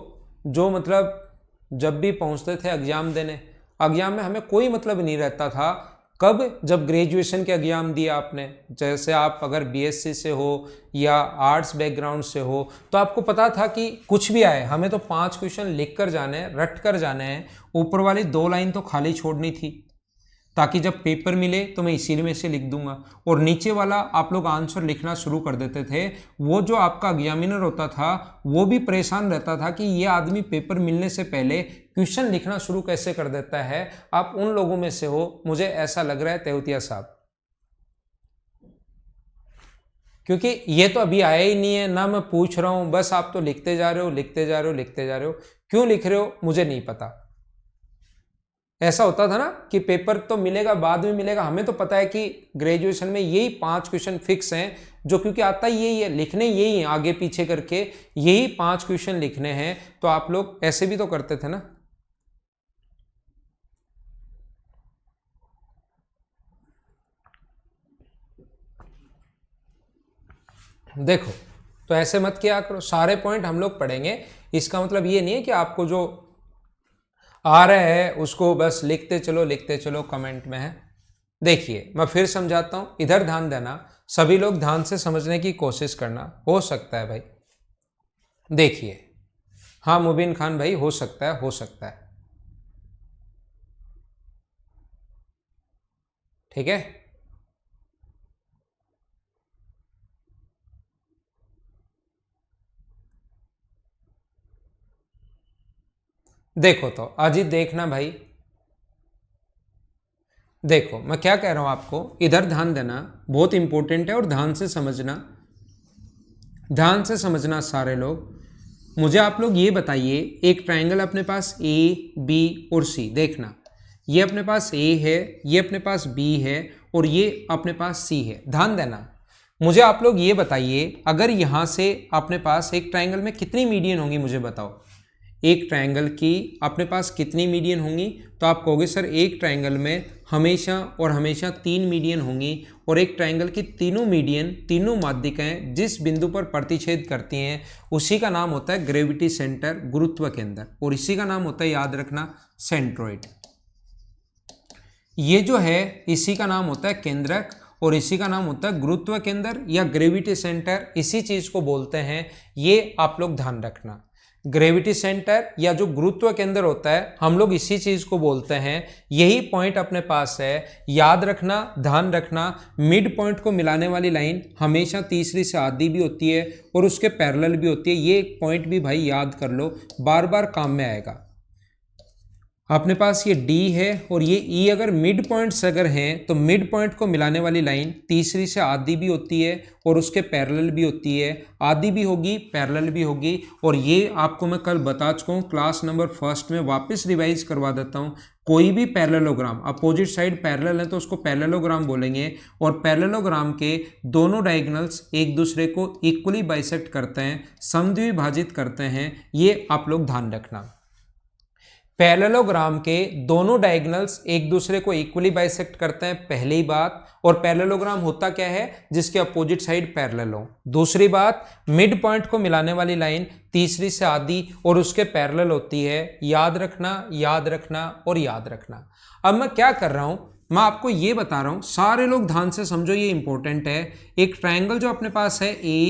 जो मतलब जब भी पहुंचते थे एग्जाम देने, एग्जाम में हमें कोई मतलब नहीं रहता था कब, जब ग्रेजुएशन के एग्जाम दिया आपने। जैसे आप अगर BSc से हो या आर्ट्स बैकग्राउंड से हो, तो आपको पता था कि कुछ भी आए हमें तो 5 क्वेश्चन लिख कर जाने हैं, रट कर जाने हैं, ऊपर वाली 2 लाइन तो खाली छोड़नी थी ताकि जब पेपर मिले तो मैं इसी में से लिख दूंगा। और नीचे वाला आप लोग आंसर लिखना शुरू कर देते थे। वो जो आपका एग्जामिनर होता था वो भी परेशान रहता था कि ये आदमी पेपर मिलने से पहले क्वेश्चन लिखना शुरू कैसे कर देता है। आप उन लोगों में से हो, मुझे ऐसा लग रहा है तेवतिया साहब, क्योंकि ये तो अभी आया ही नहीं है ना, मैं पूछ रहा हूं, बस आप तो लिखते जा रहे हो, लिखते जा रहे हो, लिखते जा रहे हो। क्यों लिख रहे हो मुझे नहीं पता। ऐसा होता था ना कि पेपर तो मिलेगा, बाद में मिलेगा। हमें तो पता है कि ग्रेजुएशन में यही 5 क्वेश्चन फिक्स हैं, जो क्योंकि आता ही यही है, लिखने यही है, आगे पीछे करके यही 5 क्वेश्चन लिखने हैं। तो आप लोग ऐसे भी तो करते थे ना। देखो, तो ऐसे मत किया करो, सारे पॉइंट हम लोग पढ़ेंगे। इसका मतलब ये नहीं है कि आपको जो आ रहा है उसको बस लिखते चलो, लिखते चलो, कमेंट में है। देखिए मैं फिर समझाता हूं, इधर ध्यान देना, सभी लोग ध्यान से समझने की कोशिश करना। हो सकता है भाई, देखिए, हाँ मुबीन खान भाई, हो सकता है, हो सकता है, ठीक है। देखो तो अजीत देखना भाई, देखो मैं क्या कह रहा हूं आपको, इधर ध्यान देना, बहुत इंपॉर्टेंट है और ध्यान से समझना, ध्यान से समझना सारे लोग। मुझे आप लोग ये बताइए, एक ट्रायंगल अपने पास AB और C, देखना ये अपने पास A है, ये अपने पास B है और ये अपने पास C है। ध्यान देना, मुझे आप लोग ये बताइए, अगर यहां से अपने पास एक ट्रायंगल में कितनी मीडियन होंगी, मुझे बताओ। एक ट्रायंगल की अपने पास कितनी मीडियन होंगी? तो आप कहोगे सर एक ट्रायंगल में हमेशा और हमेशा 3 मीडियन होंगी, और एक ट्रायंगल की तीनों मीडियन, तीनों माध्यिकाएं जिस बिंदु पर प्रतिच्छेद करती हैं उसी का नाम होता है ग्रेविटी सेंटर, गुरुत्व केंद्र, और इसी का नाम होता है, याद रखना, सेंट्रोइड। ये जो है इसी का नाम होता है केंद्रक और इसी का नाम होता है गुरुत्व केंद्र या ग्रेविटी सेंटर, इसी चीज को बोलते हैं। ये आप लोग ध्यान रखना। ग्रेविटी सेंटर या जो गुरुत्व केंद्र होता है, हम लोग इसी चीज को बोलते हैं। यही पॉइंट अपने पास है। याद रखना, ध्यान रखना, मिड पॉइंट को मिलाने वाली लाइन हमेशा तीसरी से आधी भी होती है और उसके पैरेलल भी होती है। ये एक पॉइंट भी भाई याद कर लो, बार बार काम में आएगा। अपने पास ये D है और ये E अगर मिड पॉइंट्स अगर हैं तो मिड पॉइंट को मिलाने वाली लाइन तीसरी से आधी भी होती है और उसके पैरेलल भी होती है। आधी भी होगी, पैरेलल भी होगी। और ये आपको मैं कल बता चुका हूँ, क्लास नंबर फर्स्ट में वापस रिवाइज करवा देता हूँ। कोई भी पैरेललोग्राम, अपोजिट साइड पैरेलल है तो उसको पैरेललोग्राम बोलेंगे। और पैरेललोग्राम के दोनों डायगोनल्स एक दूसरे को इक्वली बाइसेक्ट करते हैं, समद्विभाजित करते हैं। ये आप लोग ध्यान रखना। पैरेललोग्राम के दोनों डायगोनल्स एक दूसरे को इक्वली बाइसेक्ट करते हैं, पहली बात। और पैरेललोग्राम होता क्या है? जिसके अपोजिट साइड पैरेलल हो। दूसरी बात, मिड पॉइंट को मिलाने वाली लाइन तीसरी से आधी और उसके पैरेलल होती है। याद रखना, याद रखना और याद रखना। अब मैं क्या कर रहा हूं, मैं आपको ये बता रहा हूं, सारे लोग ध्यान से समझो, ये इंपॉर्टेंट है। एक ट्रायंगल जो अपने पास है A,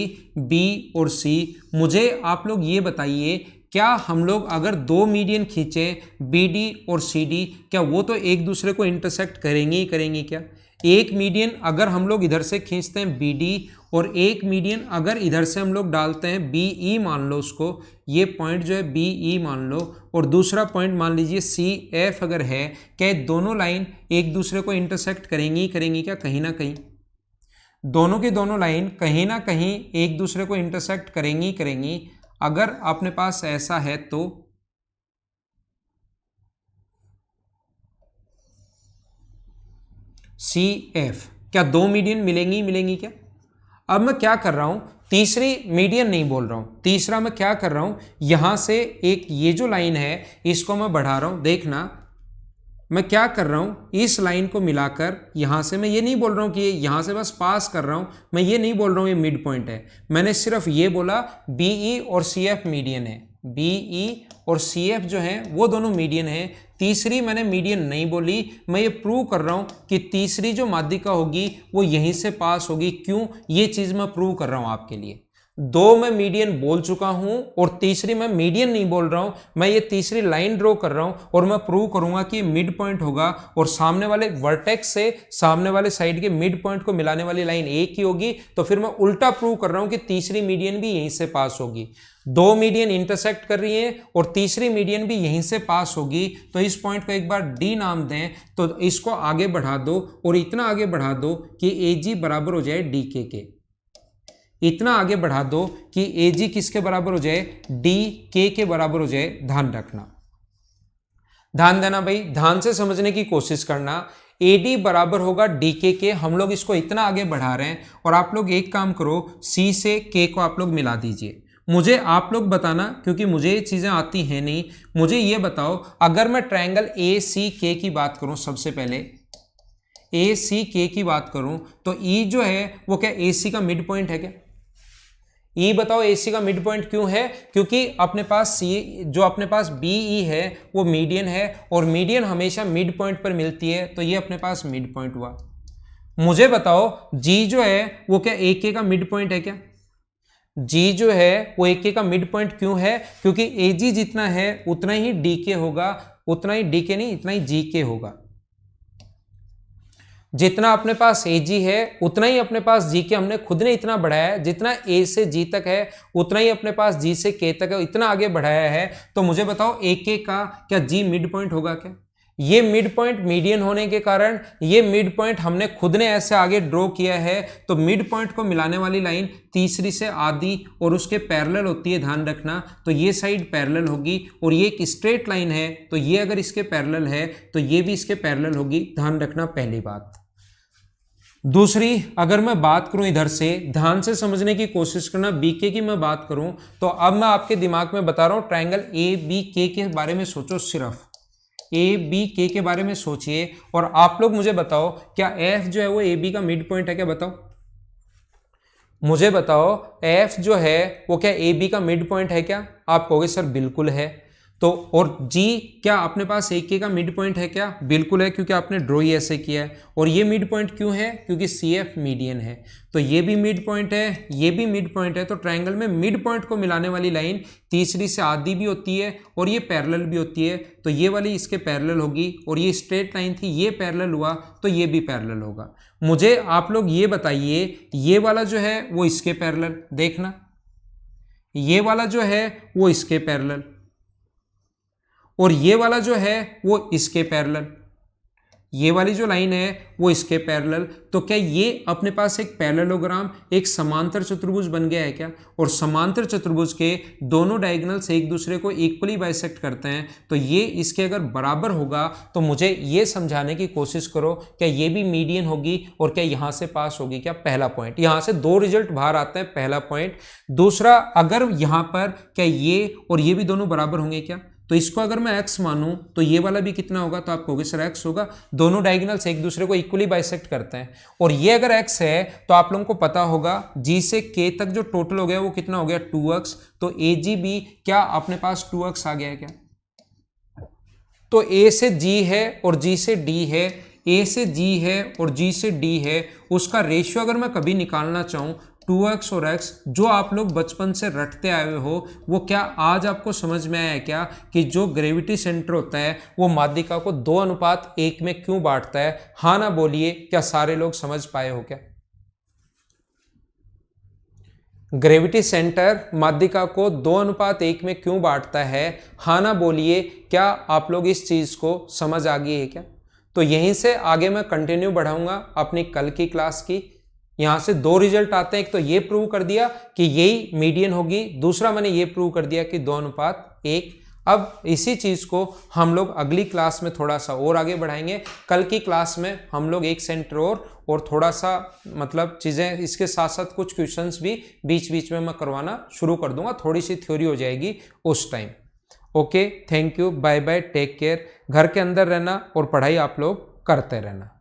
B और C, मुझे आप लोग ये बताइए, क्या हम लोग अगर दो मीडियन खींचें BD और CD, क्या वो तो एक दूसरे को इंटरसेक्ट करेंगे ही करेंगी क्या? एक मीडियन अगर हम लोग इधर से खींचते हैं BD और एक मीडियन अगर इधर से हम लोग डालते हैं BE, मान लो उसको, ये पॉइंट जो है BE मान लो, और दूसरा पॉइंट मान लीजिए CF अगर है, क्या दोनों लाइन एक दूसरे को इंटरसेक्ट करेंगी ही करेंगी क्या? कहीं ना कहीं दोनों की दोनों लाइन कहीं ना कहीं एक दूसरे को इंटरसेक्ट करेंगी ही करेंगी। अगर अपने पास ऐसा है तो CF, क्या दो मीडियन मिलेंगी मिलेंगी क्या? अब मैं क्या कर रहा हूं, तीसरी मीडियन नहीं बोल रहा हूं, तीसरा मैं क्या कर रहा हूं, यहां से एक ये जो लाइन है इसको मैं बढ़ा रहा हूं। देखना मैं क्या कर रहा हूं, इस लाइन को मिलाकर यहां से, मैं ये नहीं बोल रहा हूं कि यहां से बस पास कर रहा हूं, मैं ये नहीं बोल रहा हूं ये मिड पॉइंट है। मैंने सिर्फ ये बोला BE और CF मीडियन है, BE और CF जो है वो दोनों मीडियन है। तीसरी मैंने मीडियन नहीं बोली, मैं ये प्रूव कर रहा हूं कि तीसरी जो माध्यिका होगी वो यहीं से पास होगी। क्यों? ये चीज मैं प्रूव कर रहा हूं आपके लिए। दो मैं मीडियन बोल चुका हूं और तीसरी मैं मीडियन नहीं बोल रहा हूं, मैं ये तीसरी लाइन ड्रॉ कर रहा हूं और मैं प्रूव करूंगा कि मिड पॉइंट होगा और सामने वाले वर्टेक्स से सामने वाले साइड के मिड पॉइंट को मिलाने वाली लाइन एक ही होगी। तो फिर मैं उल्टा प्रूव कर रहा हूं कि तीसरी मीडियन भी यहीं से पास होगी। दो मीडियन इंटरसेक्ट कर रही है और तीसरी मीडियन भी यहीं से पास होगी। तो इस पॉइंट को एक बार D नाम दें, तो इसको आगे बढ़ा दो और इतना आगे बढ़ा दो कि AG बराबर हो जाए DK के। इतना आगे बढ़ा दो कि AG किसके बराबर हो जाए? DK के बराबर हो जाए। ध्यान रखना, ध्यान देना भाई, ध्यान से समझने की कोशिश करना। AD बराबर होगा DK के। हम लोग इसको इतना आगे बढ़ा रहे हैं और आप लोग एक काम करो, C से K को आप लोग मिला दीजिए। मुझे आप लोग बताना, क्योंकि मुझे ये चीजें आती हैं नहीं, मुझे ये बताओ, अगर मैं ट्रायंगल ACK की बात करूं, सबसे पहले ACK की बात करूं तो E जो है वो क्या AC का मिड पॉइंट है क्या? E बताओ AC का मिड पॉइंट क्यों है? क्योंकि अपने पास C जो अपने पास BE है वो मीडियन है और मीडियन हमेशा मिड पॉइंट पर मिलती है, तो ये अपने पास मिड पॉइंट हुआ। मुझे बताओ G जो है वो क्या AK का मिड पॉइंट है क्या? G जो है वो AK का मिड पॉइंट क्यों है? क्योंकि AG जितना है उतना ही DK होगा, उतना ही DK नहीं, इतना ही GK होगा। जितना अपने पास AG है उतना ही अपने पास GK हमने खुद ने इतना बढ़ाया है। जितना A से G तक है उतना ही अपने पास G से K तक है, इतना आगे बढ़ाया है। तो मुझे बताओ AK का क्या G मिड पॉइंट होगा क्या? ये मिड पॉइंट मीडियन होने के कारण ये मिड पॉइंट हमने खुद ने ऐसे आगे ड्रॉ किया है। तो मिड पॉइंट को मिलाने वाली लाइन तीसरी से आधी और उसके पैरेलल होती है, ध्यान रखना। तो ये साइड पैरेलल होगी और ये एक स्ट्रेट लाइन है, तो ये अगर इसके पैरेलल है तो ये भी इसके पैरेलल होगी, ध्यान रखना, पहली बात। दूसरी, अगर मैं बात करूं इधर से, ध्यान से समझने की कोशिश करना, BK की मैं बात करूं तो अब मैं आपके दिमाग में बता रहा हूं, ट्रायंगल ABK के बारे में सोचो, सिर्फ ABK के बारे में सोचिए और आप लोग मुझे बताओ क्या F जो है वो AB का मिड पॉइंट है क्या? बताओ मुझे, बताओ F जो है वो क्या AB का मिड पॉइंट है क्या? आप कहोगे सर बिल्कुल है। तो और जी क्या अपने पास एक के का मिड पॉइंट है क्या? बिल्कुल है, क्योंकि आपने ड्रॉ ही ऐसे किया है। और ये मिड पॉइंट क्यों है? क्योंकि सी एफ मीडियन है। तो ये भी मिड पॉइंट है, ये भी मिड पॉइंट है। तो ट्रायंगल में मिड पॉइंट को मिलाने वाली लाइन तीसरी से आधी भी होती है और ये पैरेलल भी होती है। तो ये वाली इसके पैरेलल होगी, और ये स्ट्रेट लाइन थी, ये पैरेलल हुआ तो ये भी पैरेलल होगा। मुझे आप लोग ये बताइए, ये वाला जो है वो इसके पैरेलल, देखना ये वाला जो है वो इसके पैरेलल, और ये वाला जो है वो इसके पैरेलल, ये वाली जो लाइन है वो इसके पैरेलल। तो क्या ये अपने पास एक पैरेललोग्राम, एक समांतर चतुर्भुज बन गया है क्या? और समांतर चतुर्भुज के दोनों डायगोनल्स एक दूसरे को इक्वली बाइसेक्ट करते हैं। तो ये इसके अगर बराबर होगा तो मुझे ये समझाने की कोशिश करो, क्या ये भी मीडियन होगी और क्या यहां से पास होगी क्या? पहला पॉइंट, यहां से दो रिजल्ट बाहर आते हैं, पहला पॉइंट। दूसरा, अगर यहां पर क्या ये और ये भी दोनों बराबर होंगे क्या? तो इसको अगर मैं x मानूं तो ये वाला भी कितना होगा? तो आप कहोगे सर x होगा, दोनों डायगोनल्स एक दूसरे को इक्वली बाइसेक्ट करते हैं। और ये अगर x है तो आप लोगों को पता होगा g से k तक जो टोटल हो गया वो कितना हो गया? 2x। तो AGB क्या अपने पास 2x आ गया है क्या? तो A से G है और G से D है, A से G है और G से D है, उसका रेशियो अगर मैं कभी निकालना चाहूं 2x और x, जो आप लोग बचपन से रटते आए हो, वो क्या आज आपको समझ में आया है क्या कि जो ग्रेविटी सेंटर होता है वो माध्यिका को 2:1 में क्यों बांटता है? हाँ ना बोलिए, क्या सारे लोग समझ पाए हो क्या? ग्रेविटी सेंटर माध्यिका को 2:1 में क्यों बांटता है? हाँ ना बोलिए, क्या आप लोग इस चीज को समझ आ गई है क्या? तो यहीं से आगे मैं कंटिन्यू बढ़ाऊंगा अपनी कल की क्लास की। यहां से दो रिजल्ट आते हैं, एक तो ये प्रूव कर दिया कि यही मीडियन होगी, दूसरा मैंने ये प्रूव कर दिया कि 2:1। अब इसी चीज को हम लोग अगली क्लास में थोड़ा सा और आगे बढ़ाएंगे। कल की क्लास में हम लोग एक सेंटर और थोड़ा सा मतलब चीजें, इसके साथ साथ कुछ क्वेश्चंस भी बीच बीच में मैं करवाना शुरू कर दूंगा, थोड़ी सी थ्योरी हो जाएगी उस time. Okay, thank you, bye bye, take care. घर के अंदर रहना और पढ़ाई आप लोग करते रहना।